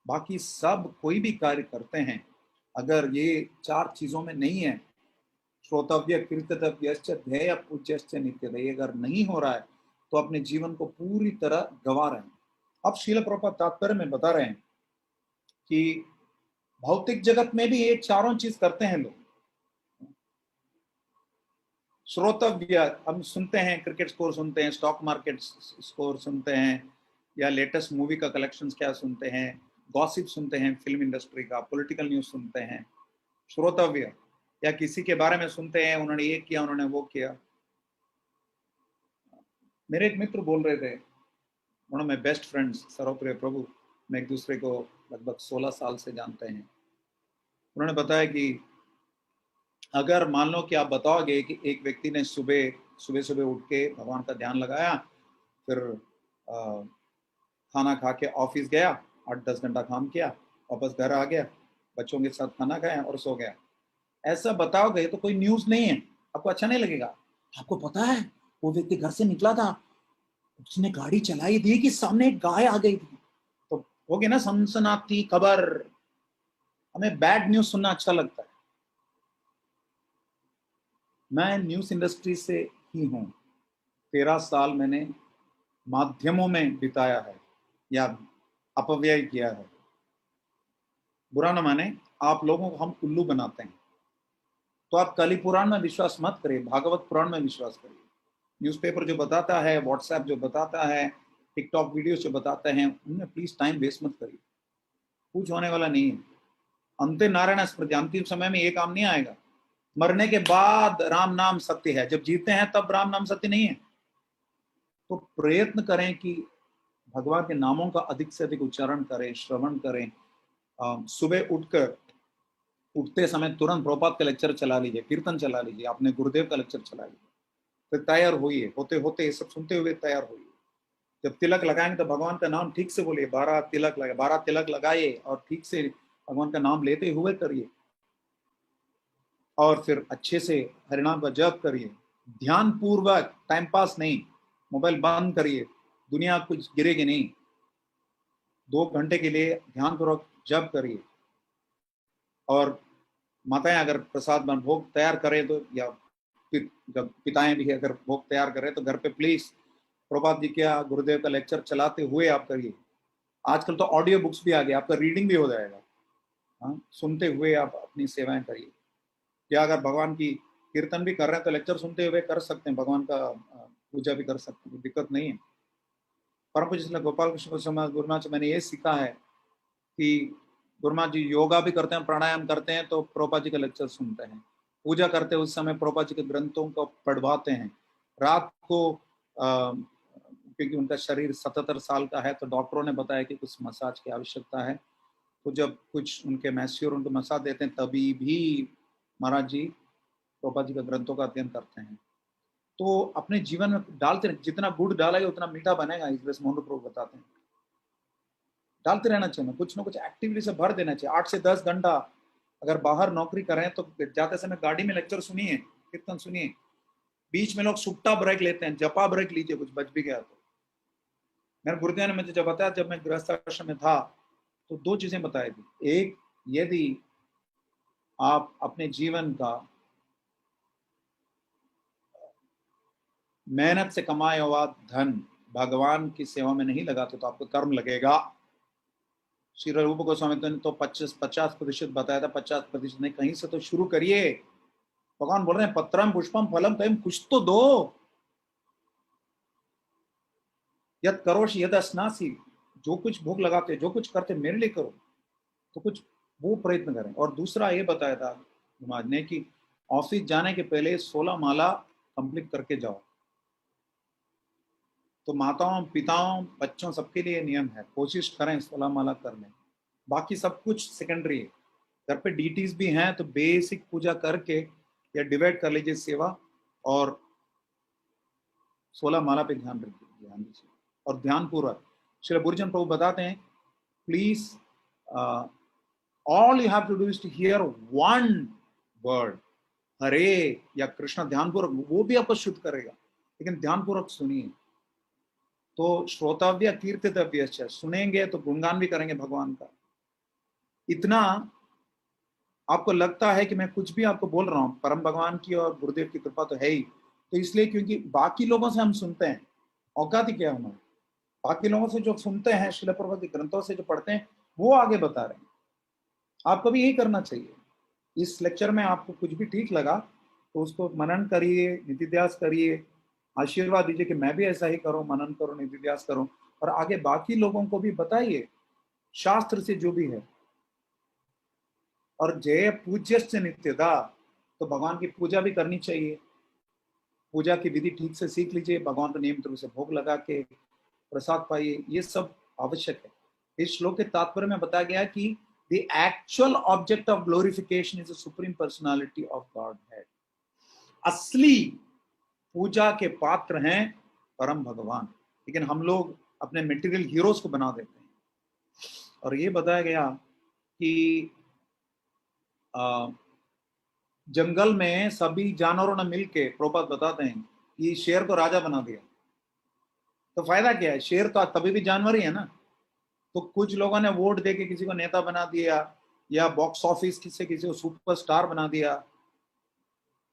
बाकी सब कोई भी कार्य करते हैं, अगर ये चार चीजों में नहीं है, श्रोतव्य कीर्तितव्यश्च ध्येय पूज्यश्च नित्यः, अगर नहीं हो रहा है तो अपने जीवन को पूरी तरह गवा रहे हैं। अब श्रील प्रभुपाद तात्पर्य में बता रहे हैं कि भौतिक जगत में भी ये चारों चीज करते हैं लोग। श्रोतव्य, हम सुनते हैं, क्रिकेट स्कोर सुनते हैं, स्टॉक मार्केट स्कोर सुनते हैं, या लेटेस्ट मूवी का कलेक्शंस क्या सुनते हैं, गॉसिप सुनते हैं, फिल्म इंडस्ट्री का, पॉलिटिकल न्यूज सुनते हैं, श्रोतव्य। या किसी के बारे में सुनते हैं, उन्होंने ये किया, उन्होंने वो किया। मेरे एक मित्र बोल रहे थे, one of my best friends, Sarvapriya Prabhu, मैं एक दूसरे को लगभग 16 साल से जानते हैं। उन्होंने बताया कि अगर मान लो कि आप बताओगे कि एक व्यक्ति ने सुबह उठ के भगवान का ध्यान लगाया, फिर खाना खा के ऑफिस गया, 8-10 घंटा काम किया, वापस घर आ गया, बच्चों के साथ खाना खाया और सो गया, ऐसा बताओगे तो कोई न्यूज नहीं है, आपको अच्छा नहीं लगेगा। आपको पता है वो व्यक्ति घर से निकला था, उसने गाड़ी चलाई थी कि सामने एक गाय आ गई थी, तो होगी ना सनसनाती खबर। हमें बैड न्यूज सुनना अच्छा लगता है। मैं न्यूज इंडस्ट्री से ही हूँ, 13 साल मैंने माध्यमों में बिताया है या अपव्यय किया है। बुरा न माने, आप लोगों को हम उल्लू बनाते हैं, तो आप कली पुराण में विश्वास मत करिए, भागवत पुराण में विश्वास करिए। न्यूज़पेपर जो बताता है, व्हाट्सएप जो बताता है, टिकटॉक वीडियोस जो बताते हैं, उनमें प्लीज टाइम वेस्ट मत करिए, कुछ होने वाला नहीं है। अंते नारायण स्मृति, अंतिम समय में ये काम नहीं आएगा। मरने के बाद राम नाम सत्य है, जब जीते हैं तब राम नाम सत्य नहीं है। तो प्रयत्न करें कि भगवान के नामों का अधिक से अधिक उच्चारण करें, श्रवण करें। सुबह उठते समय तुरंत प्रभुपाद का लेक्चर चला लीजिए, कीर्तन चला लीजिए, अपने गुरुदेव का लेक्चर चला लीजिए, फिर तैयार होइए, होते होते ये सब सुनते हुए तैयार होइए। जब तिलक लगाएंगे तो भगवान का नाम ठीक से बोलिए, 12 तिलक लगाइए और ठीक से भगवान का नाम लेते हुए करिए। और फिर अच्छे से हरिनाम का जप करिए, ध्यान पूर्वक, टाइम पास नहीं। मोबाइल बंद करिए, दुनिया कुछ गिरेगी नहीं। 2 घंटे के लिए ध्यान पूर्वक जप करिए। और माताएं अगर प्रसाद बन भोग तैयार करें तो, या जब पिताएं भी अगर भोग तैयार करें तो घर पे प्लीज प्रभात जी क्या गुरुदेव का लेक्चर चलाते हुए आप करिए। आजकल तो ऑडियो बुक्स भी आ गए, आपका रीडिंग भी हो जाएगा। हाँ, सुनते हुए आप अपनी सेवाएं करिए। या अगर भगवान की कीर्तन भी कर रहे हैं तो लेक्चर सुनते हुए कर सकते हैं, भगवान का पूजा भी कर सकते हैं, दिक्कत नहीं है। परम पूज्य गोपाल कृष्ण समाज गुरुनाथ से मैंने ये सीखा है कि गुरुनाथ जी योगा भी करते हैं, प्राणायाम करते हैं तो प्रभुपाद जी का लेक्चर सुनते हैं। पूजा करते हैं उस समय प्रभुपाद जी के ग्रंथों को पढ़वाते हैं। रात को क्योंकि उनका शरीर 77 साल का है तो डॉक्टरों ने बताया कि कुछ मसाज की आवश्यकता है। तो जब कुछ उनके मैस्योर उनको मसाज देते हैं तभी भी महाराज जी प्रभुपाद जी का ग्रंथों का अध्ययन करते हैं। तो अपने जीवन में डालते रहे, जितना गुड़ डालेगा उतना मीठा बनेगा, इस वजह से मोहन प्रभु बताते हैं। डालते रहना चाहिए, कुछ ना कुछ एक्टिविटी से भर देना चाहिए। 8 से 10 घंटा अगर बाहर नौकरी करें तो जाते समय गाड़ी में लेक्चर सुनिए, कीर्तन सुनिए। बीच में लोग सुट्टा ब्रेक लेते हैं, जपा ब्रेक लीजिए, कुछ बच भी गया तो। मेरे गुरुदेव ने मुझे जब बताया, जब मैं गृहस्थ आश्रम में था तो 2 चीजें बताई थी। एक, यदि आप अपने जीवन का मेहनत से कमाया हुआ धन भगवान की सेवा में नहीं लगाते तो आपको कर्म लगेगा। श्री रूप गोस्वामी ने तो 50% बताया था, 50% नहीं, कहीं से तो शुरू करिए। भगवान बोल रहे हैं पत्रम पुष्पम फलम कहीं कुछ तो दो। यद करोश यद अस्नासी, जो कुछ भोग लगाते, जो कुछ करते मेरे लिए करो, तो कुछ वो प्रयत्न करें। और दूसरा ये बताया था महाराज ने कि ऑफिस जाने के पहले 16 माला कंप्लीट करके जाओ। तो माताओं, पिताओं, बच्चों सबके लिए नियम है, कोशिश करें 16 माला कर लें। बाकी सब कुछ सेकेंडरी है। घर पे डीटीज भी हैं तो बेसिक पूजा करके या डिवाइड कर लीजिए सेवा, और 16 माला पे ध्यान दीजिए और ध्यान पूर्वक। श्री गुरुजन प्रभु बताते हैं, please all you have to do is to hear one word, Hare या कृष्ण ध्यान पूर्वक, वो भी आपको शुद्ध करेगा, लेकिन ध्यान पूर्वक सुनिए। तो श्रोतव्य कीर्तितव्य, सुनेंगे तो गुणगान भी करेंगे भगवान का। इतना आपको लगता है कि मैं कुछ भी आपको बोल रहा हूँ, परम भगवान की और गुरुदेव की कृपा तो है ही। तो इसलिए क्योंकि बाकी लोगों से हम सुनते हैं, औकात ही क्या हमारे, बाकी लोगों से जो सुनते हैं, श्रील प्रभुपाद के ग्रंथों से जो पढ़ते हैं वो आगे बता रहे हैं। आपको भी यही करना चाहिए। इस लेक्चर में आपको कुछ भी ठीक लगा तो उसको मनन करिए, निधिध्यास करिए, आशीर्वाद दीजिए कि मैं भी ऐसा ही करूं, मनन करूं, निधिध्यास करूं, और आगे बाकी लोगों को भी बताइए शास्त्र से जो भी है। और जय पूज्यश्च नित्यदा, तो भगवान की पूजा भी करनी चाहिए। पूजा की विधि ठीक से सीख लीजिए, भगवान को नियमित रूप से भोग लगा के प्रसाद पाइए, ये सब आवश्यक है। इस श्लोक के तात्पर्य में बताया गया कि the actual object of glorification is the supreme personality of Godhead. असली पूजा के पात्र हैं परम भगवान, लेकिन हम लोग अपने मेटीरियल हीरोज को बना देते हैं। और ये बताया गया कि जंगल में सभी जानवरों ने मिलके, प्रभुपाद बताते हैं कि शेर को राजा बना दिया, तो फायदा क्या है? शेर तो तभी भी जानवर ही है ना। तो कुछ लोगों ने वोट देके किसी को नेता बना दिया, या बॉक्स ऑफिस किसी को सुपरस्टार बना दिया।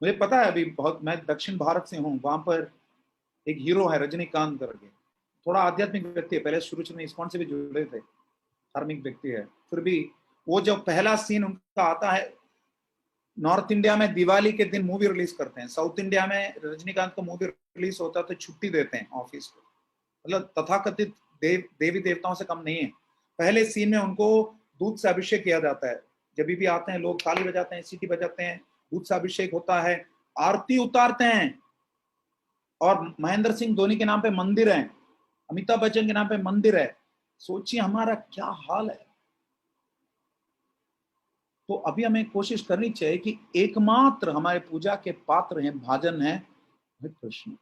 मुझे पता है, अभी बहुत, मैं दक्षिण भारत से हूँ, वहां पर एक हीरो है रजनीकांत करके, थोड़ा आध्यात्मिक व्यक्ति है, पहले शुरू में इस्कॉन से भी जुड़े थे, धार्मिक व्यक्ति है। फिर भी वो जो पहला सीन उनका आता है, नॉर्थ इंडिया में दिवाली के दिन मूवी रिलीज करते हैं, साउथ इंडिया में रजनीकांत को मूवी रिलीज होता है तो छुट्टी देते हैं ऑफिस को। मतलब तथाकथित देवी देवताओं से कम नहीं है। पहले सीन में उनको दूध से अभिषेक किया जाता है, जब भी आते हैं लोग ताली बजाते हैं, सीटी बजाते हैं, दूध से अभिषेक होता है, आरती उतारते हैं, और महेंद्र सिंह धोनी के नाम पे मंदिर है, अमिताभ बच्चन के नाम पे मंदिर है। सोचिए हमारा क्या हाल है। तो अभी हमें कोशिश करनी चाहिए कि एकमात्र हमारे पूजा के पात्र हैं, भाजन है कृष्ण।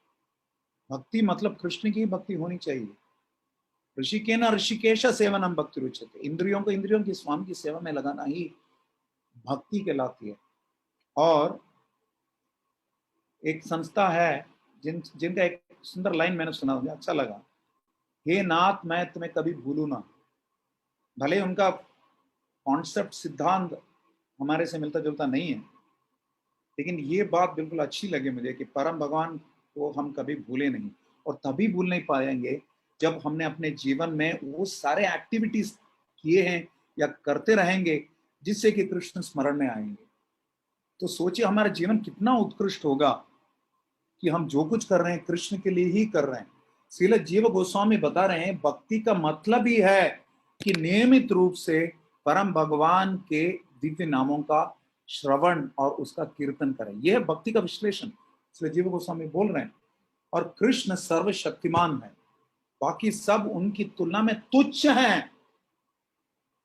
भक्ति मतलब कृष्ण की भक्ति होनी चाहिए। ऋषिकेन ऋषिकेश सेवनम भक्ति रुच्यते। इंद्रियों को इंद्रियों की स्वामी की सेवा में लगाना ही भक्ति कहलाती है। और एक संस्था है जिनका एक सुंदर लाइन मैंने सुना, मुझे अच्छा लगा, हे नाथ मैं तुम्हें कभी भूलू ना। भले उनका कॉन्सेप्ट सिद्धांत हमारे से मिलता जुलता नहीं है, लेकिन ये बात बिल्कुल अच्छी लगी मुझे कि परम भगवान को हम कभी भूले नहीं। और तभी भूल नहीं पाएंगे जब हमने अपने जीवन में वो सारे एक्टिविटीज किए हैं या करते रहेंगे जिससे कि कृष्ण स्मरण में आएंगे। तो सोचिए हमारा जीवन कितना उत्कृष्ट होगा कि हम जो कुछ कर रहे हैं कृष्ण के लिए ही कर रहे हैं। श्रील जीव गोस्वामी बता रहे हैं भक्ति का मतलब ही है कि नियमित रूप से परम भगवान के दिव्य नामों का श्रवण और उसका कीर्तन करें। यह है भक्ति का विश्लेषण, इसलिए जीव गोस्वामी बोल रहे हैं। और कृष्ण सर्वशक्तिमान है, बाकी सब उनकी तुलना में तुच्छ हैं।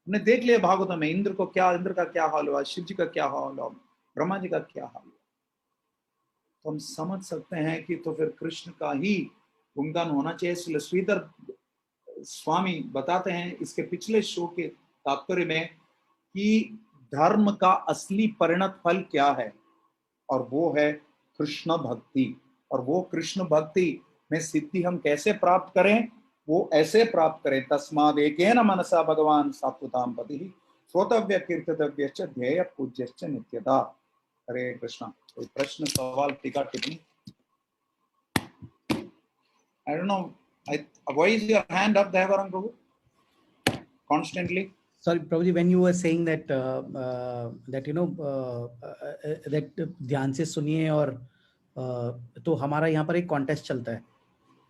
हमने देख लिया भागवत में इंद्र का क्या हाल हुआ, शिव जी का क्या हाल हुआ, ब्रह्मा जी का क्या हाल हुआ। तो हम समझ सकते हैं कि तो फिर कृष्ण का ही गुणगान होना चाहिए। इसलिए श्रीधर स्वामी बताते हैं इसके पिछले शो के तात्पर्य में कि धर्म का असली परिणत फल क्या है, और वो है कृष्ण भक्ति। और वो कृष्ण भक्ति में सिद्धि हम कैसे प्राप्त करें, वो ऐसे प्राप्त करें, तस्माद एकेन मनसा भगवान सात्वताम पति श्रोतव्य कीर्तव्यश्च ध्येय पूज्यश्च नित्यता। हरे कृष्णा। कोई प्रश्न, सवाल, टीका टिप्पणी? I don't know. Why is your hand up, Dayavarang Prabhu? Constantly. Sorry, Prabhuji, when you were saying that that that ध्यान से सुनिए और तो हमारा यहाँ पर एक कॉन्टेस्ट चलता है।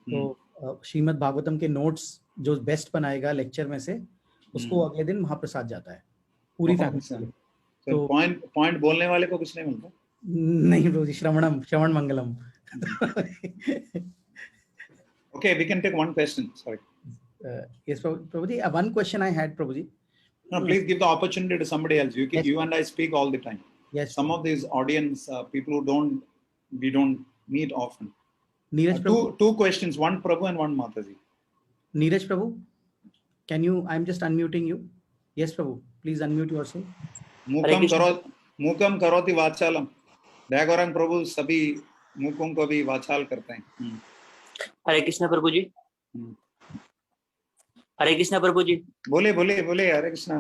तो श्रीमद् भागवतम के नोट्स जो बेस्ट बनाएगा लेक्चर में से उसको अगले दिन महाप्रसाद जाता है पूरी फैमिली। तो पॉइंट बोलने वाले को कुछ नहीं मिलता? नहीं प्रभुजी, श्रवण मंगलम। Okay, we can take one question. Sorry. Yes, Prabhuji, one question I had, Prabhuji. No, please give the opportunity to somebody else. Yes, you and I speak all the time. Yes. Some of these audience people who we don't meet often. Neeraj Prabhu. Two questions, one Prabhu and one Mataji. Neeraj Prabhu, can you? I'm just unmuting you. Yes, Prabhu. Please unmute yourself. मूकम करोति वाचालम। दयागौरांग प्रभु सभी मूकों को भी वाचाल करते हैं। हरे कृष्णा प्रभु जी। हरे कृष्णा प्रभु जी। बोले हरे कृष्णा।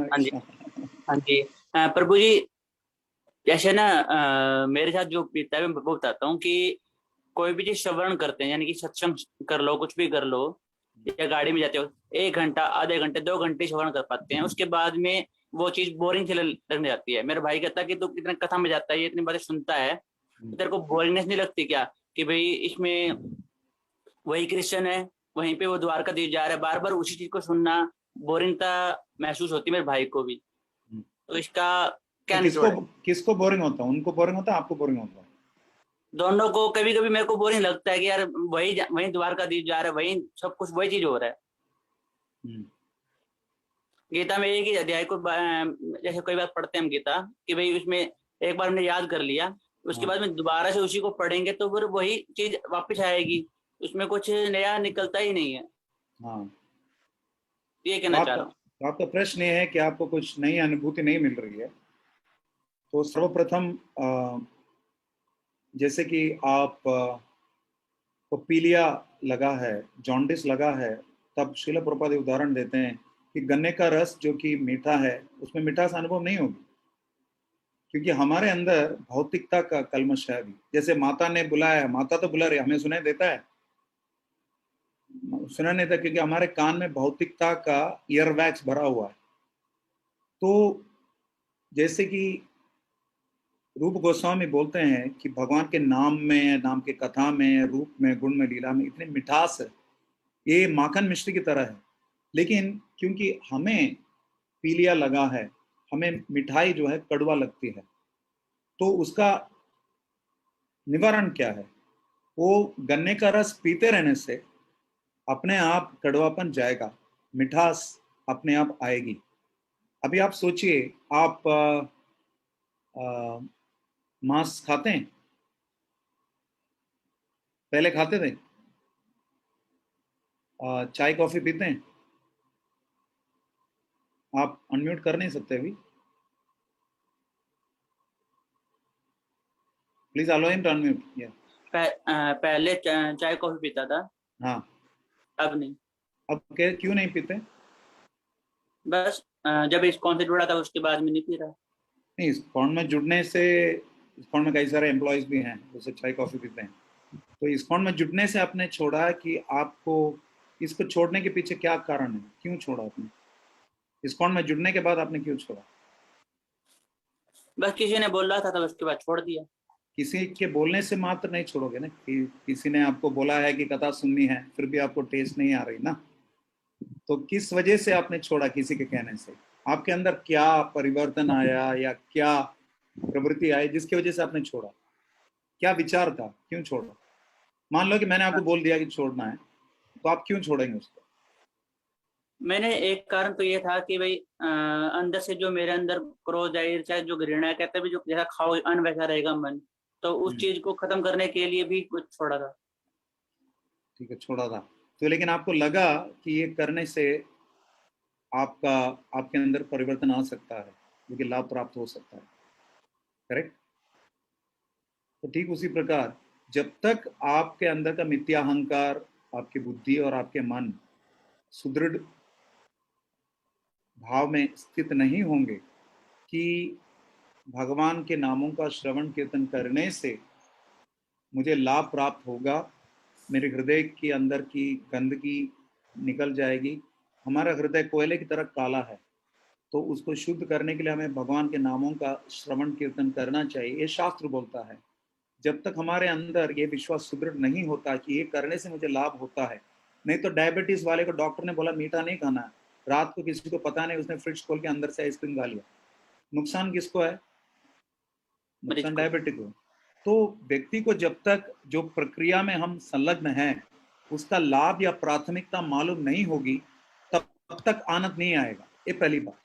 हाँ जी प्रभु जी, जैसे ना मेरे साथ जो बीतता है मैं बताता हूँ कि कोई भी चीज श्रवण करते हैं, यानी कि सत्संग कर लो, कुछ भी कर लो, या गाड़ी में जाते हो 1 घंटा, आधे घंटे, 2 घंटे श्रवण कर पाते हैं, उसके बाद में वो चीज बोरिंग से लगने जाती है। मेरा भाई कहता है कि तू कितने कथा में जाता है, ये इतनी बातें सुनता है, तेरे को बोरिंगनेस नहीं लगती क्या कि भाई इसमें वही कृष्ण है, वहीं पे वो द्वारकाधीश जा रहा है, बार बार उसी चीज को सुनना, बोरिंगता महसूस होती है मेरे भाई को भी। तो इसका क्या किसको बोरिंग होता है? उनको बोरिंग होता है, आपको बोरिंग होता है? दोनों को। कभी कभी मेरे को बोरिंग लगता है कि यार वही द्वारकाधीश जा रहा है, वही सब कुछ वही चीज हो रहा है। गीता में एक ही अध्याय को जैसे कई बार पढ़ते हैं हम गीता कि भाई उसमें एक बार हमने याद कर लिया, उसके बाद में दोबारा से उसी को पढ़ेंगे तो फिर वही चीज वापस आएगी, उसमें कुछ नया निकलता ही नहीं है। हाँ, ये कहना चाह रहा हूँ। आपका प्रश्न ये है कि आपको कुछ नई अनुभूति नहीं मिल रही है। तो सर्वप्रथम जैसे कि आप को पीलिया लगा है, जॉन्डिस लगा है, तब श्रील प्रभुपाद उदाहरण देते हैं कि गन्ने का रस जो कि मीठा है उसमें मिठास अनुभव नहीं होगी, क्योंकि हमारे अंदर भौतिकता का कलमश है। अभी जैसे माता ने बुलाया, माता तो बुला रही, हमें सुनाई देता है? सुना नहीं था, क्योंकि हमारे कान में भौतिकता का ईयरवैक्स भरा हुआ है। तो जैसे कि रूप गोस्वामी बोलते हैं कि भगवान के नाम में, नाम के कथा में, रूप में, गुण में, लीला में इतनी मिठास है, ये माखन मिश्री की तरह है। लेकिन क्योंकि हमें पीलिया लगा है, हमें मिठाई जो है कड़वा लगती है, तो उसका निवारण क्या है? वो गन्ने का रस पीते रहने से अपने आप कड़वापन जाएगा, मिठास अपने आप आएगी। अभी आप सोचिए, आप मांस खाते हैं? पहले खाते थे? चाय कॉफी पीते हैं? आप अनम्यूट कर नहीं सकते अभी, please allow him to unmute. या पहले चाय कॉफी पीता था, हाँ, अब नहीं। अब क्यों नहीं पीते? बस जब इस्कॉन से जुड़ा था उसके बाद में नहीं पी रहा। नहीं, इस्कॉन में जुड़ने से, इस्कॉन में कई सारे एम्प्लॉयज भी हैं जैसे चाय कॉफी पीते हैं, तो इस्कॉन में जुड़ने से आपने छोड़ा कि आपको इसको छोड़ने के पीछे क्या कारण है, क्यों छोड़ा आपने? इस्कॉन में जुड़ने के बाद आपने क्यों छोड़ा? बस किसी ने बोल रहा था तो उसके बाद छोड़ दिया। किसी के बोलने से मात्र नहीं छोड़ोगे ना, कि किसी ने आपको बोला है कि कथा सुननी है फिर भी आपको टेस्ट नहीं आ रही ना, तो किस वजह से आपने छोड़ा? किसी के कहने से आपके अंदर क्या परिवर्तन आया या क्या प्रवृत्ति आई जिसकी वजह से आपने छोड़ा? क्या विचार था, क्यों छोड़ा? मान लो कि मैंने आपको बोल दिया कि छोड़ना है, तो आप क्यों छोड़ेंगे उसको? मैंने एक कारण तो ये था कि भाई अंदर से जो मेरे अंदर क्रोध है, ईर्ष्या, जो घृणा है, कहते भी जो जैसा खाओ अन्न वैसा रहेगा मन, तो उस चीज को खत्म करने के लिए भी कुछ छोड़ा था। ठीक है, छोड़ा था तो, लेकिन आपको लगा कि ये करने से आपका, आपके अंदर परिवर्तन आ सकता है, क्योंकि लाभ प्राप्त हो सकता है, करेक्ट? तो ठीक उसी प्रकार जब तक आपके अंदर का मिथ्या अहंकार, आपकी बुद्धि और आपके मन सुदृढ़ भाव में स्थित नहीं होंगे कि भगवान के नामों का श्रवण कीर्तन करने से मुझे लाभ प्राप्त होगा, मेरे हृदय के अंदर की गंदगी निकल जाएगी। हमारा हृदय कोयले की तरह काला है, तो उसको शुद्ध करने के लिए हमें भगवान के नामों का श्रवण कीर्तन करना चाहिए, ये शास्त्र बोलता है। जब तक हमारे अंदर ये विश्वास सुदृढ़ नहीं होता कि ये करने से मुझे लाभ होता है, नहीं तो डायबिटीज वाले को डॉक्टर ने बोला मीठा नहीं खाना, रात को किसी को पता नहीं, उसने फ्रिज खोल के अंदर से आइसक्रीम खा लिया, नुकसान किसको है? मरीज नुकसान को। डायबिटिक को। तो व्यक्ति को जब तक जो प्रक्रिया में हम संलग्न हैं उसका लाभ या प्राथमिकता मालूम नहीं होगी, तब तक आनंद नहीं आएगा, ये पहली बात।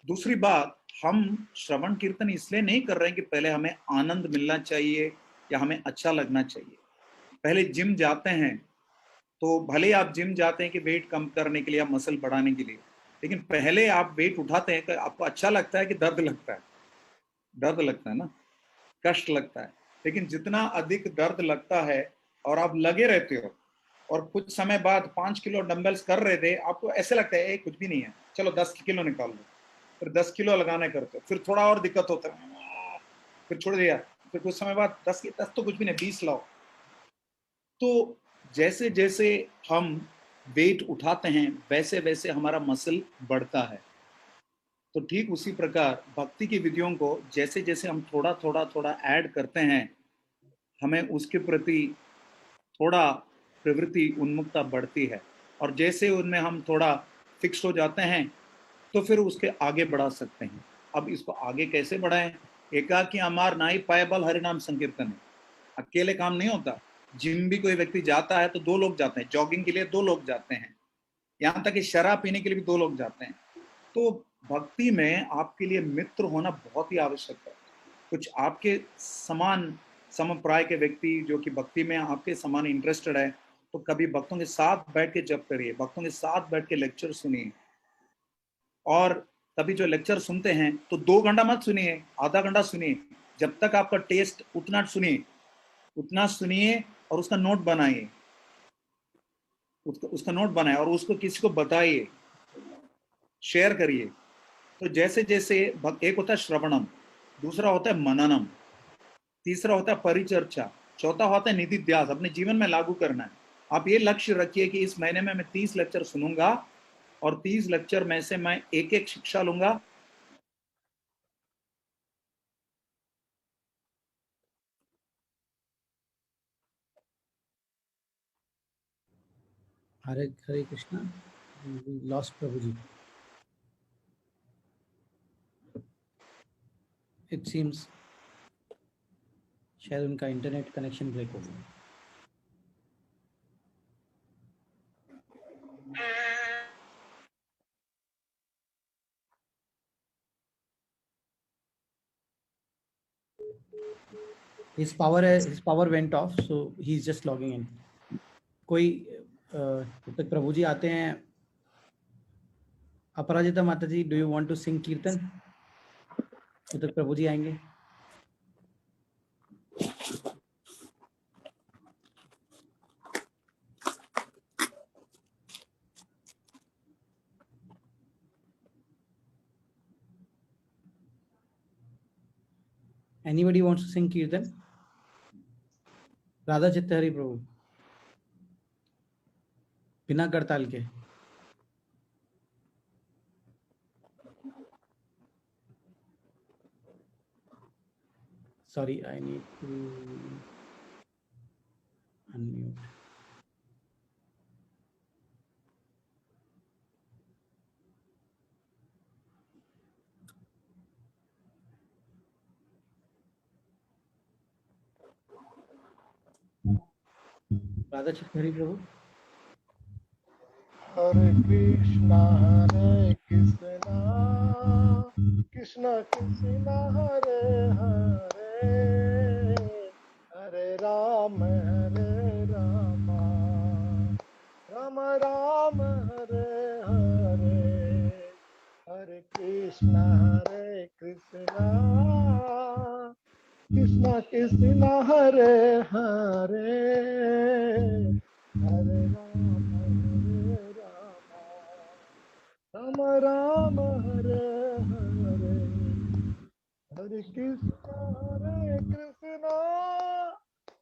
दूसरी बात, हम श्रवण कीर्तन इसलिए नहीं कर रहे हैं कि पहले हमें आनंद मिलना चाहिए या हमें अच्छा लगना चाहिए। पहले जिम जाते हैं तो भले आप जिम जाते हैं कि वेट कम करने के लिए या मसल बढ़ाने के लिए, लेकिन पहले आप वेट उठाते हैं कि आपको अच्छा लगता है कि दर्द लगता है? दर्द लगता है ना, कष्ट लगता है। लेकिन जितना अधिक दर्द लगता है और आप लगे रहते हो और कुछ समय बाद 5 किलो डंबल्स कर रहे थे, आपको ऐसे लगता है कुछ भी नहीं है, चलो 10 किलो निकाल लो, फिर 10 किलो लगाने करते हो, फिर थोड़ा और दिक्कत होता है, फिर छोड़ दिया, फिर कुछ समय बाद 10 तो कुछ भी नहीं, 20 लाओ। तो जैसे जैसे हम वेट उठाते हैं वैसे वैसे हमारा मसल बढ़ता है। तो ठीक उसी प्रकार भक्ति की विधियों को जैसे जैसे हम थोड़ा थोड़ा थोड़ा ऐड करते हैं, हमें उसके प्रति थोड़ा प्रवृत्ति उन्मुखता बढ़ती है, और जैसे उनमें हम थोड़ा फिक्स हो जाते हैं तो फिर उसके आगे बढ़ा सकते हैं। अब इसको आगे कैसे बढ़ाएं? एकाकी अमार नाई पाएबल हरिनाम संकीर्तन है, अकेले काम नहीं होता। जिम भी कोई व्यक्ति जाता है तो 2 लोग जाते हैं, जॉगिंग के लिए 2 लोग जाते हैं, यहाँ तक कि शराब पीने के लिए भी 2 लोग जाते हैं। तो भक्ति में आपके लिए मित्र होना बहुत ही आवश्यक है। कुछ आपके समान समप्राय के व्यक्ति जो कि भक्ति में आपके समान इंटरेस्टेड है, तो कभी भक्तों के साथ बैठ के जप करिए, भक्तों के साथ बैठ के लेक्चर सुनिए। और कभी जो लेक्चर सुनते हैं तो 2 घंटा मत सुनिए, आधा घंटा सुनिए, जब तक आपका टेस्ट उतना सुनिए, उतना सुनिए और उसका नोट बनाइए, उसका नोट बनाए और उसको किसी को बताइए, शेयर करिए। तो जैसे जैसे एक होता है श्रवणम, दूसरा होता है मननम, तीसरा होता है परिचर्चा, चौथा होता है निधिध्यास, अपने जीवन में लागू करना है। आप ये लक्ष्य रखिए कि इस महीने में मैं 30 लेक्चर सुनूंगा और 30 लेक्चर में से मैं एक एक शिक्षा लूंगा। Hare Hare Krishna, lost Prabhu ji. It seems शायद उनका इंटरनेट कनेक्शन ब्रेक हो गया। His power went off, so he's just logging in. कोई जब तक प्रभु जी आते हैं, अपराजिता माता ji, do you want to sing kirtan जब तक प्रभु जी आएंगे? Anybody wants to sing कीर्तन? राधा चित्त हरि प्रभु, बिना करताल के। Sorry, I need to unmute. Radha चित्त हरि प्रभु। हरे कृष्णा कृष्णा कृष्णा हरे हरे, हरे राम राम राम हरे हरे, हरे कृष्णा कृष्णा कृष्णा हरे हरे, हरे राम राम हरे हरे, हरे कृष्णा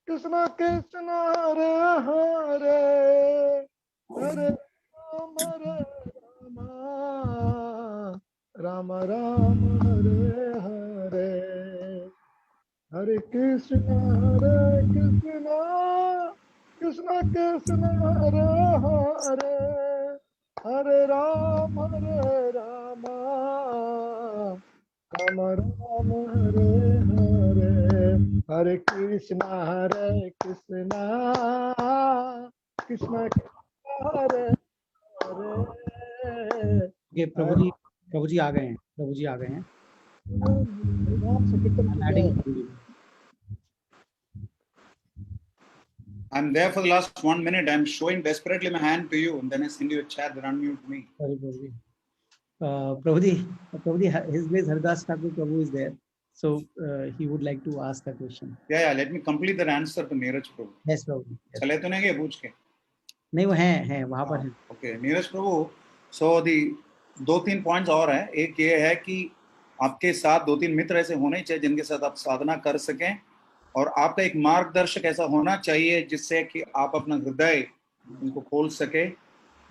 कृष्णा कृष्णा हरे हरे, हरे राम राम हरे हरे, हरे कृष्णा कृष्णा कृष्णा हरे हरे, हरे राम राम राम हरे हरे, हरे कृष्णा कृष्णा हरे हरे। ये प्रभु जी आ गए हैं, प्रभु जी आ गए हैं। राम से कीर्तन की Adding जाए। प्रभु जी। I'm there for the last 1 minute. I'm showing desperately my hand to you, and then I send you a chat that unmute me. Sorry, Prabhu ji. Prabhu ji, His Grace Haridas Thakur Prabhu is there, so he would like to ask a question. Yeah, let me complete that answer to Neeraj Prabhu. Yes, Prabhu ji. Yes. चले तो नहीं गए पूछ के? नहीं, वो हैं वहाँ पर हैं। Okay, Neeraj Prabhu, so the 2-3 points और हैं। एक ये है कि आपके साथ 2-3 मित्र ऐसे होने चाहिए जिनके साथ आप साधना कर सकें, और आपका एक मार्गदर्शक ऐसा होना चाहिए जिससे कि आप अपना हृदय उनको खोल सके,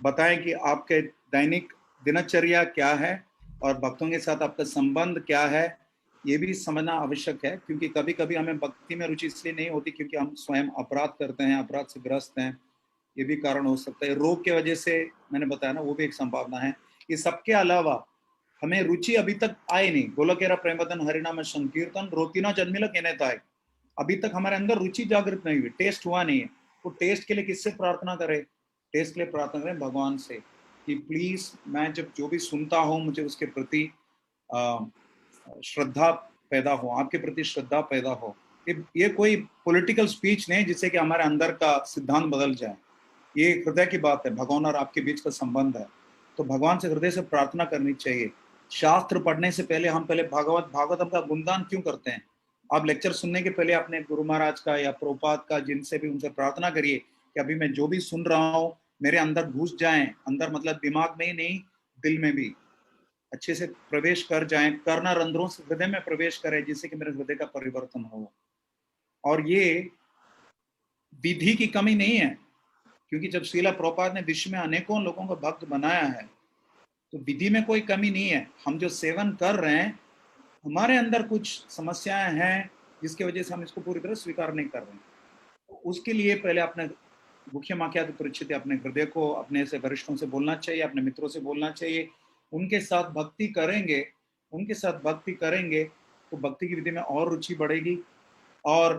बताएं कि आपके दैनिक दिनचर्या क्या है और भक्तों के साथ आपका संबंध क्या है। ये भी समझना आवश्यक है, क्योंकि कभी कभी हमें भक्ति में रुचि इसलिए नहीं होती क्योंकि हम स्वयं अपराध करते हैं, अपराध से ग्रस्त हैं, ये भी कारण हो सकता है। रोग के वजह से मैंने बताया ना, वो भी एक संभावना है। ये सबके अलावा हमें रुचि अभी तक आई नहीं। गोलकेरा प्रेमवदन हरिनाम संकीर्तन रोतिना जन्मिल केनेताय, अभी तक हमारे अंदर रुचि जागृत नहीं हुई, टेस्ट हुआ नहीं है। वो टेस्ट के लिए किससे प्रार्थना करें? टेस्ट के लिए प्रार्थना करें भगवान से कि प्लीज मैं जब जो भी सुनता हूँ मुझे उसके प्रति श्रद्धा पैदा हो, आपके प्रति श्रद्धा पैदा हो। ये कोई पॉलिटिकल स्पीच नहीं जिससे कि हमारे अंदर का सिद्धांत बदल जाए। ये हृदय की बात है, भगवान और आपके बीच का संबंध है। तो भगवान से हृदय से प्रार्थना करनी चाहिए। शास्त्र पढ़ने से पहले हम पहले भागवतम का गुणगान क्यों करते हैं? आप लेक्चर सुनने के पहले अपने गुरु महाराज का या प्रभुपाद का, जिनसे भी, उनसे प्रार्थना करिए कि अभी मैं जो भी सुन रहा हूँ मेरे अंदर घुस जाए। अंदर मतलब दिमाग में ही नहीं, दिल में भी अच्छे से प्रवेश कर जाए, करना रंध्रों से हृदय में प्रवेश करे, जिससे कि मेरे हृदय का परिवर्तन हो। और ये विधि की कमी नहीं है, क्योंकि जब श्रीला प्रभुपाद ने विश्व में अनेकों लोगों को भक्त बनाया है तो विधि में कोई कमी नहीं है। हम जो सेवन कर रहे हैं, हमारे अंदर कुछ समस्याएं हैं जिसकी वजह से हम इसको पूरी तरह स्वीकार नहीं कर रहे हैं। तो उसके लिए पहले अपने मुख्य माख्यात परिचित अपने हृदय को अपने से वरिष्ठों से बोलना चाहिए, अपने मित्रों से बोलना चाहिए। उनके साथ भक्ति करेंगे तो भक्ति की विधि में और रुचि बढ़ेगी। और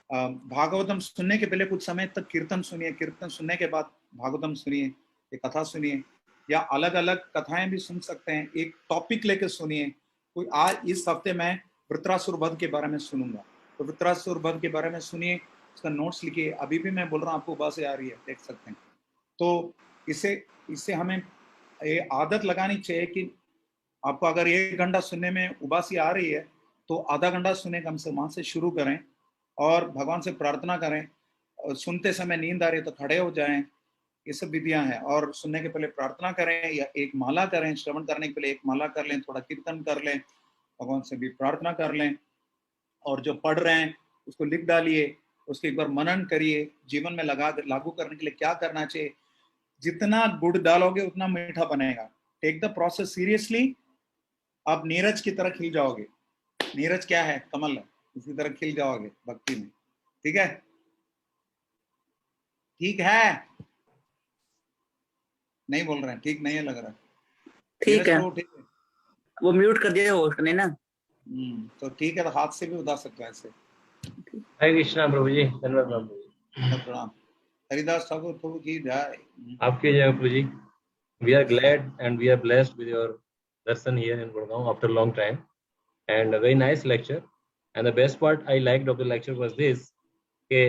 भागवतम सुनने के पहले कुछ समय तक कीर्तन सुनिए, कीर्तन सुनने के बाद भागवतम सुनिए, ये कथा सुनिए, या अलग अलग कथाएं भी सुन सकते हैं, एक टॉपिक लेकर सुनिए। कोई आज इस हफ्ते मैं वृत्रासुर वध के बारे में सुनूंगा, तो वृत्रासुर वध के बारे में सुनिए, उसका नोट्स लिखिए। अभी भी मैं बोल रहा हूँ, आपको उबासी आ रही है, देख सकते हैं। तो इससे हमें ये आदत लगानी चाहिए कि आपको अगर 1 घंटा सुनने में उबासी आ रही है तो आधा घंटा सुने, कम से वहां से शुरू करें और भगवान से प्रार्थना करें। सुनते समय नींद आ रही है तो खड़े हो जाएं, ये सब विधियां हैं। और सुनने के पहले प्रार्थना करें या एक माला करें, श्रवण करने के पहले एक माला कर लें, थोड़ा कीर्तन कर लें, भगवान से भी प्रार्थना कर लें। और जो पढ़ रहे हैं उसको लिख डालिए, उसके एक बार मनन करिए, जीवन में लागू करने के लिए क्या करना चाहिए। जितना गुड़ डालोगे उतना मीठा बनेगा। टेक द प्रोसेस सीरियसली, आप नीरज की तरह खिल जाओगे। नीरज क्या है? कमल है, इसी तरह खिल जाओगे भक्ति में। ठीक है? ठीक है? नहीं बोल रहे हैं, ठीक नहीं है लग रहा। ठीक है, ठीक है, वो म्यूट कर दिया होस्ट ने ना। तो ठीक है, तो हाथ से भी उदा सकते हैं ऐसे। हरे कृष्णा प्रभु जी, धन्यवाद प्रभु जी। प्रणाम। हरिदास ठाकुर प्रभु की जय। आपकी जय प्रभु जी। We are glad and we are blessed with your darshan here in Gurgaon after a long time, and a very nice lecture. And the best part I liked of the lecture was this, कि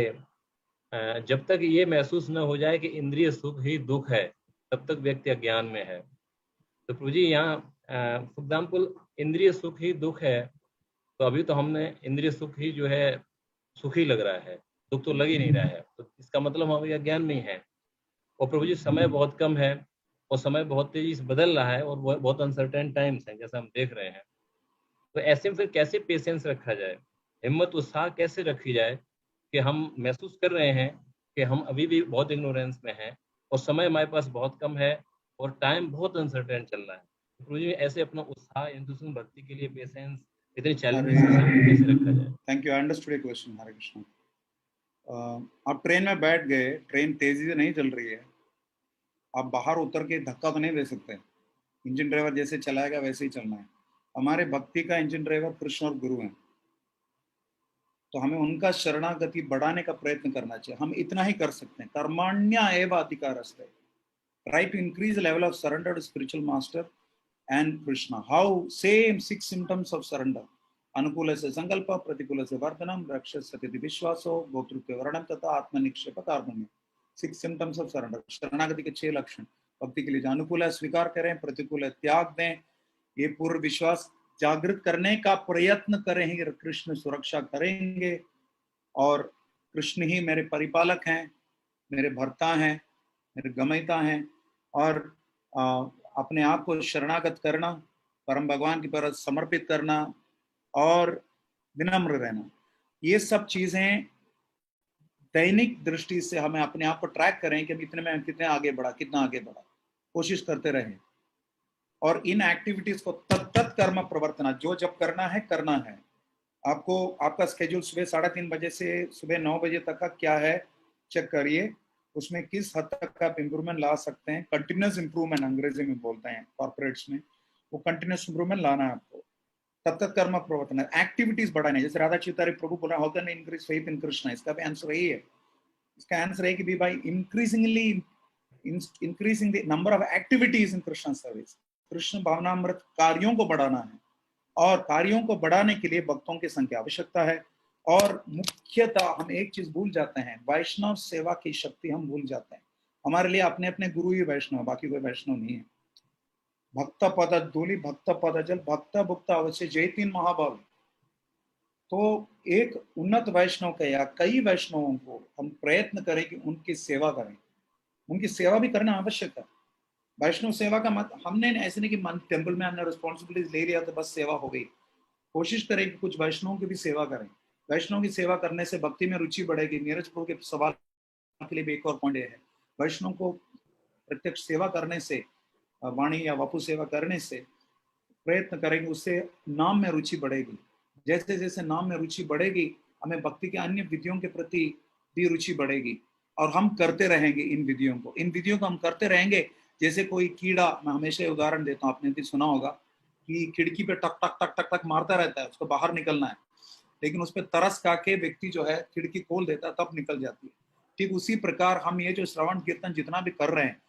जब तक ये महसूस न हो जाए कि इंद्रिय सुख ही दुख है, तब तक व्यक्ति अज्ञान में है। तो प्रभु जी यहाँ फॉर एग्जाम्पल इंद्रिय सुख ही दुख है, तो अभी तो हमने इंद्रिय सुख ही जो है सुखी लग रहा है, दुख तो लग ही नहीं रहा है, तो इसका मतलब हम अज्ञान में ही है। और प्रभु जी समय बहुत कम है और समय बहुत तेजी से बदल रहा है और बहुत अनसर्टेन टाइम्स हैं, जैसा हम देख रहे हैं। तो ऐसे में फिर कैसे पेशेंस रखा जाए, हिम्मत उत्साह कैसे रखी जाए कि हम महसूस कर रहे हैं कि हम अभी भी बहुत इग्नोरेंस में हैं और समय हमारे पास बहुत कम है और टाइम बहुत अनसर्टेन चल रहा है। तो प्रभु जी ऐसे अपना उत्साह इंतुसन भक्ति के लिए पेशेंस इतनी चैलेंजेस के सामने कैसे रखा जाए? Thank you, I understood your question. Hare Krishna. आप ट्रेन में बैठ गए, ट्रेन तेजी से नहीं चल रही है, आप बाहर उतर के धक्का तो नहीं दे सकते। इंजन ड्राइवर जैसे चलाएगा वैसे ही चलना है। हमारे भक्ति का इंजन ड्राइवर कृष्ण और गुरु हैं, तो हमें उनका शरणागति बढ़ाने का प्रयत्न करना चाहिए। हम इतना ही कर सकते हैं, कर्मण्य एव अधिकारस्ते, try to increase level of surrender to spiritual master and Krishna. How? Same 6 symptoms of surrender. अनुकूल से संकल्प, प्रतिकूल से वर्धनम, रक्षति विश्वासो, गोतृत्व वर्णम तथा आत्मनिक्षेप कार्य। 6 सिम्टम्स ऑफ सरेंडर, शरणागति के 6 लक्षण। भक्ति के लिए जो अनुकूल है स्वीकार करें, प्रतिकूल है त्याग दें, ये पूर्ण विश्वास जागृत करने का प्रयत्न करेंगे, कृष्ण सुरक्षा करेंगे और कृष्ण ही मेरे परिपालक हैं, मेरे भर्ता हैं, मेरे गमयिता हैं। और अपने आप को शरणागत करना, परम भगवान की तरफ समर्पित करना और विनम्र रहना, ये सब चीजें दैनिक दृष्टि से हमें अपने आप को ट्रैक करें कि इतने में कितने आगे बढ़ा, कितना आगे बढ़ा, कोशिश करते रहें। और इन एक्टिविटीज को तत्त कर्म प्रवर्तना, जो जब करना है। आपको आपका स्केड्यूल सुबह 3:30 बजे से सुबह 9 बजे तक का क्या है, चेक करिए, उसमें किस हद तक आप इंप्रूवमेंट ला सकते हैं। कंटिन्यूस इंप्रूवमेंट अंग्रेजी में बोलते हैं कॉर्पोरेट्स में, वो कंटिन्यूस इंप्रूवमेंट लाना है आपको। तत्त कर्म प्रवर्तन, एक्टिविटीज बढ़ाने। जैसे राधा चितारी प्रभु बोला, how can increase faith in Krishna, इसका भी आंसर यही है। इसका आंसर है कि भी by increasingly increasing the number of activities in Krishna service, Krishna भावनामृत कार्यों को बढ़ाना है। और कार्यों को बढ़ाने के लिए भक्तों की संख्या आवश्यकता है। और मुख्यतः हम एक चीज भूल जाते हैं, वैष्णव सेवा की शक्ति हम भूल जाते हैं। हमारे लिए अपने अपने गुरु ही वैष्णव, बाकी कोई वैष्णव नहीं है। भक्त पद धूलि भक्त पद जल, भक्त भुक्त अवश्य जयतीन महाभाव। तो एक उन्नत वैष्णव का या कई वैष्णवों को हम प्रयत्न करें कि उनकी सेवा करें। उनकी सेवा भी करना आवश्यक है। वैष्णव सेवा का मत हमने ऐसे नहीं कि मन टेम्पल में हमने रिस्पॉन्सिबिलिटीज ले लिया तो बस सेवा हो गई। कोशिश करें कि कुछ वैष्णवों की भी सेवा करें। वैष्णव की सेवा करने से भक्ति में रुचि बढ़ेगी। नीरज प्रभु के सवाल के लिए भी एक और पॉइंट है, वैष्णव को प्रत्यक्ष सेवा करने से, वाणी या वपु सेवा करने से प्रयत्न करेंगे, उससे नाम में रुचि बढ़ेगी। जैसे जैसे नाम में रुचि बढ़ेगी, हमें भक्ति के अन्य विधियों के प्रति भी रुचि बढ़ेगी। और हम करते रहेंगे इन विधियों को हम करते रहेंगे। जैसे कोई कीड़ा, मैं हमेशा उदाहरण देता हूँ, आपने भी सुना होगा, कि खिड़की पे टक टक टक टक टक मारता रहता है, उसको बाहर निकलना है, लेकिन उस पर तरस खाके व्यक्ति जो है खिड़की खोल देता है, तब निकल जाती है। ठीक उसी प्रकार हम ये जो श्रवण कीर्तन जितना भी कर रहे हैं,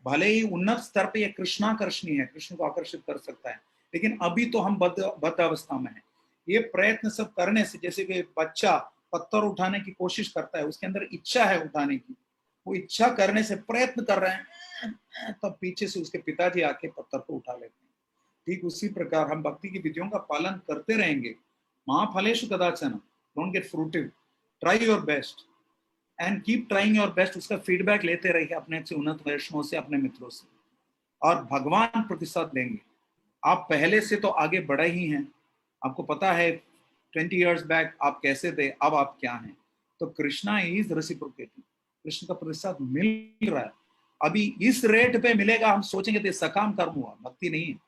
भले ही उन्नत स्तर पे ये कृष्णाकर्षणी है, कृष्ण को आकर्षित कर सकता है, लेकिन अभी तो हम बद्ध अवस्था में है। ये प्रयत्न सब करने से, जैसे कि बच्चा पत्थर उठाने की कोशिश करता है, उसके अंदर इच्छा है उठाने की, वो इच्छा करने से प्रयत्न कर रहे हैं, तब पीछे से उसके पिताजी आके पत्थर को उठा लेते हैं। ठीक उसी प्रकार हम भक्ति की विधियों का पालन करते रहेंगे। महाफलेषु कदाचन, don't get fruitive, try your best and keep trying your best. उसका फीडबैक लेते रहिए अपने से उन्नत वैष्णव से, अपने मित्रों से, और भगवान प्रतिसाद देंगे। आप पहले से तो आगे बढ़े ही हैं, आपको पता है 20 years बैक आप कैसे थे, अब आप क्या हैं। तो कृष्णा इज रेसिप्रोकेटिंग, कृष्ण का प्रतिसाद मिल रहा है। अभी इस रेट पे मिलेगा, हम सोचेंगे तो सकाम कर्म हुआ, भक्ति नहीं है।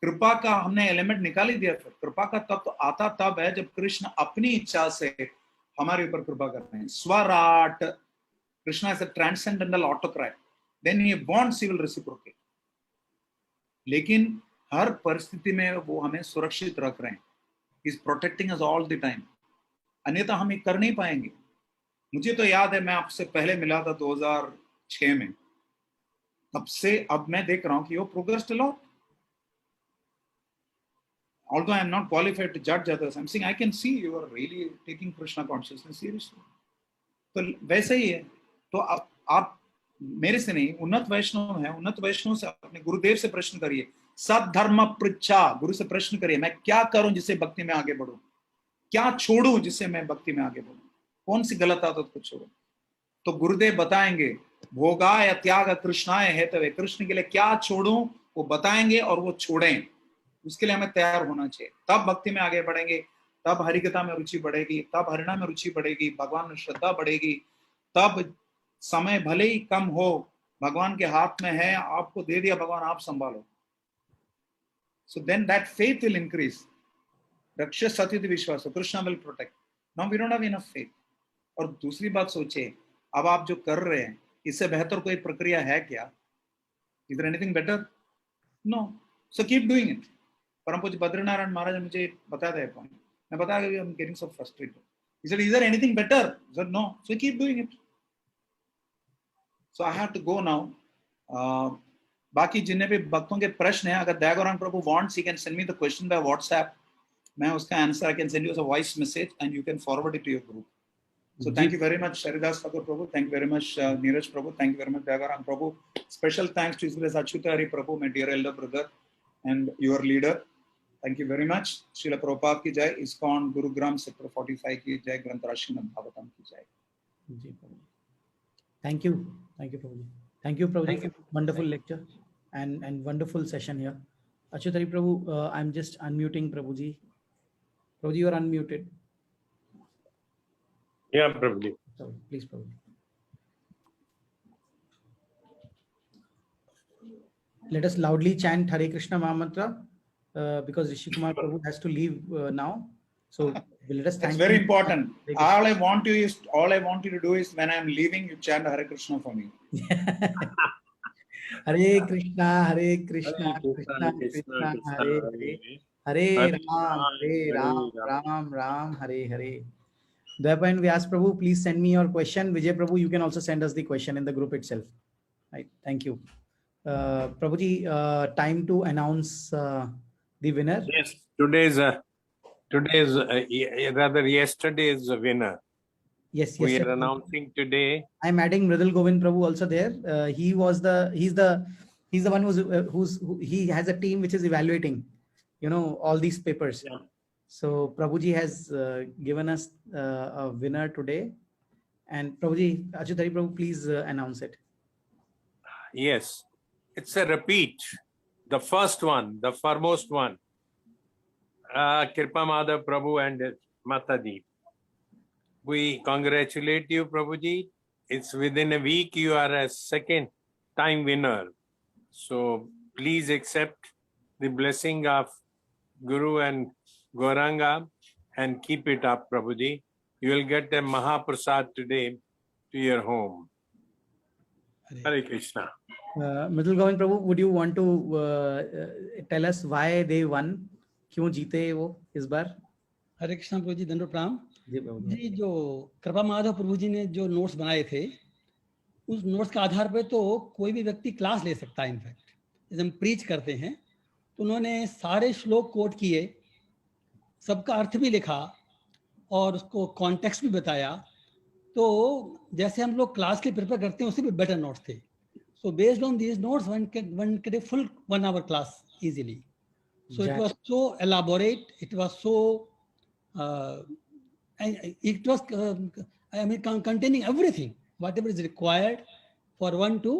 कृपा का हमने एलिमेंट निकाल ही दिया। फिर कृपा का तब तो आता तब है जब कृष्ण अपनी इच्छा से हमारे ऊपर कृपा कर रहे हैं। स्वराट, Krishna is a transcendental autocrat, then he wants he will reciprocate. लेकिन हर परिस्थिति में वो हमें सुरक्षित रख रहे हैं, is protecting us all the time, अन्यथा हम ये कर नहीं पाएंगे। मुझे तो याद है, मैं आपसे पहले मिला था 2006 में, तब से अब मैं देख रहा हूं कि वो progressed a lot. Although I am not qualified to judge others, I'm saying I can see you are really taking Krishna consciousness seriously. तो वैसे ही है। तो आप मेरे से नहीं, उन्नत वैष्णव है, उन्नत वैष्णव से अपने गुरुदेव से प्रश्न करिए। सद्धर्म पृच्छा, गुरु से प्रश्न करिए, मैं क्या करूं जिससे भक्ति में आगे बढ़ूं, क्या छोड़ूं जिससे मैं भक्ति में आगे बढ़ूं, कौन सी गलत आदत को छोड़ूं। तो गुरुदेव बताएंगे, भोगा या त्याग कृष्णाय हेतवे, कृष्ण के लिए क्या छोड़ूं वो बताएंगे, और वो छोड़ें, उसके लिए हमें तैयार होना चाहिए। तब भक्ति में आगे बढ़ेंगे, तब हरिकथा में रुचि बढ़ेगी, तब हरिनाम में रुचि बढ़ेगी, भगवान में श्रद्धा बढ़ेगी। तब समय भले ही कम हो, भगवान के हाथ में है, आपको दे दिया भगवान, आप संभालो। So then that faith will increase. रक्ष सत्य विश्वास, Krishna will protect. Now we don't have enough faith. और दूसरी बात सोचिए, अब आप जो कर रहे हैं, इससे बेहतर कोई प्रक्रिया है क्या? Is there anything better? No. So keep doing it. परम पूज्य बद्रीनारायण महाराज ने मुझे बताया था पॉइंट, मैं बताया कि I am getting so frustrated. He said, is there anything better? I said, no. So keep doing it. So I have to go now. बाकी जिन्हें भी भक्तों के प्रश्न हैं, अगर दयागौरांग प्रभु wants, he can send me the question by WhatsApp. मैं उसका answer I can send you as a voice message and you can forward it to your group. So thank you very much, Haridas Thakur Prabhu. Thank you very much, Neeraj Prabhu. Thank you very much, Dyagarang Prabhu. Special thanks to His Grace Achyuta Hari Prabhu, my dear elder brother and your leader. Thank you very much. Srila Prabhupada की जय, ISKCON Gurugram sector 45 की जय, ग्रंथराज श्रीमद् भागवतम की जय। जी प्रभु, thank you प्रभु जी, थैंक यू प्रभु जी, wonderful lecture and wonderful session here. Achyuta Hari Prabhu, I'm just unmuting Prabhu ji. Prabhu ji, you are unmuted. Yeah, Prabhuji. Sorry, please, Prabhuji. Let us loudly chant Hare Krishna Mahamantra because Rishi Kumar Prabhu has to leave now. So let us thank. It's very important. All I want you to do is when I'm leaving, you chant Hare Krishna for me. Hare Krishna, Krishna Krishna, Hare Hare, Hare Ram, Ram Ram, Hare Hare. Dwayapa and Vyas Prabhu, please send me your question. Vijay Prabhu, you can also send us the question in the group itself. Right, thank you. Prabhuji, time to announce the winner. Yes, yesterday's winner. Yes, we are announcing today. I'm adding Mridul Govind Prabhu also there. He's the one he has a team which is evaluating, all these papers. Yeah. So Prabhuji has given us a winner today, and Prabhuji, Achyuta Hari Prabhu, please announce it. Yes, it's a repeat. The first one, the foremost one, Kripa Madhav Prabhu and Mataji. We congratulate you, Prabhuji. It's within a week you are a second time winner. So please accept the blessing of Guru and Gauranga and keep it up, Prabhuji. You will get a Mahaprasad today to your home. Hare Krishna. Middle Govind Prabhu, would you want to tell us why they won? क्यों जीते वो इस बार? हरे कृष्ण प्रभु जी, दंडवत प्रणाम जी प्रभु जी। जी। जो कृपा माधव प्रभु जी ने जो नोट्स बनाए थे, उस नोट्स के आधार पे तो कोई भी व्यक्ति क्लास ले सकता है। इनफैक्ट जब हम प्रीच करते हैं तो उन्होंने सारे श्लोक कोट किए, सबका अर्थ भी लिखा और उसको कॉन्टेक्स्ट भी बताया। तो जैसे हम लोग क्लास के प्रिपेयर करते हैं उससे भी बेटर नोट्स थे। So based on these notes one can do full 1 hour class easily. So it was so elaborate, it was so it was containing everything whatever is required for one to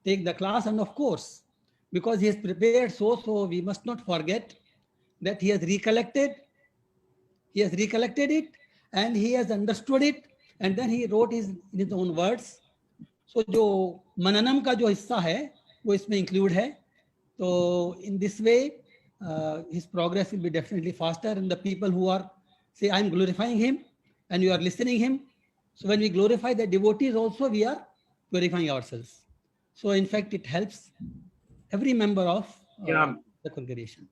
take the class. And of course, because he has prepared so we must not forget that he has recollected it and he has understood it and then he wrote in his own words. So जो मननम का जो हिस्सा है वो इसमें include है। तो in this way his progress will be definitely faster, and the people who are say I'm glorifying him and you are listening him, so when we glorify the devotees also we are glorifying ourselves. So in fact it helps every member of the congregation.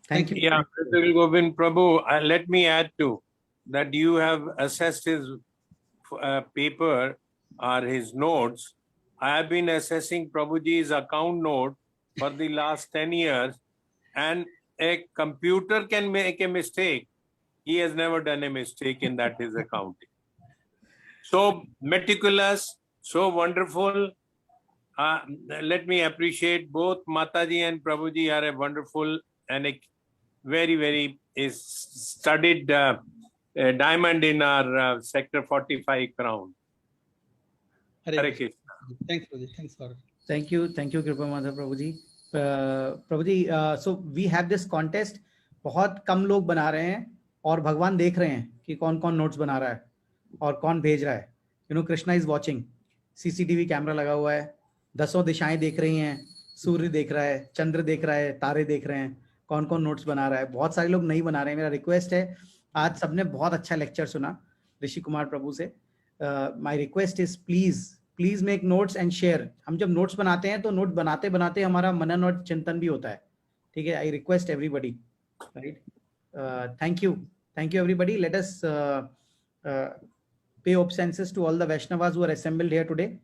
Thank you. Yeah, Mr. Govind Prabhu, let me add to that. You have assessed his paper or his notes. I have been assessing Prabhuji's account note for the last 10 years, and a computer can make a mistake. He has never done a mistake in that his accounting. So meticulous, so wonderful. Let me appreciate both Mataji and Prabhuji are a wonderful and a very is studied diamond in our sector 45 crown. Hare Krishna. Thanks Prabhuji, thanks for Thank you Kripa Madhav Prabhu ji. Prabhu ji, so we have this contest. बहुत कम लोग बना रहे हैं और भगवान देख रहे हैं कि कौन कौन नोट्स बना रहा है और कौन भेज रहा है। You know, Krishna is watching, CCTV camera लगा हुआ है, 10 दिशाएं देख रही हैं, सूर्य देख रहा है, चंद्र देख रहा है, तारे देख रहे हैं, कौन कौन नोट्स बना रहा है। बहुत सारे लोग नहीं बना रहे हैं। मेरा रिक्वेस्ट है, आज सबने बहुत अच्छा लेक्चर सुना ऋषि कुमार प्रभु से। My request is please make notes and share. हम जब नोट्स बनाते हैं तो नोट बनाते बनाते हमारा मनन और चिंतन भी होता है, ठीक है। I request everybody, right. Thank you everybody. Let us पे obeisances to all the Vaishnavas who are assembled here today.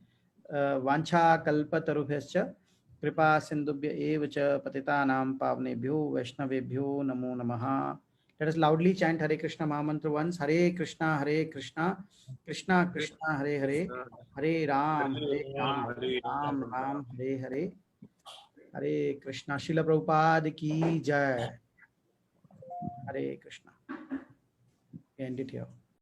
Vancha kalpatarubhyascha कृपा सिंधुभ्य एव च पतितानां पावनेभ्यो वैष्णवेभ्यो नमो नमः। Let us loudly chant Hare Krishna Mahamantra once. Hare Krishna Krishna Krishna Hare Hare, Hare Ram Ram Hare Hare, Hare Krishna। Srila Prabhupada ki jai। Hare Krishna। We end it here.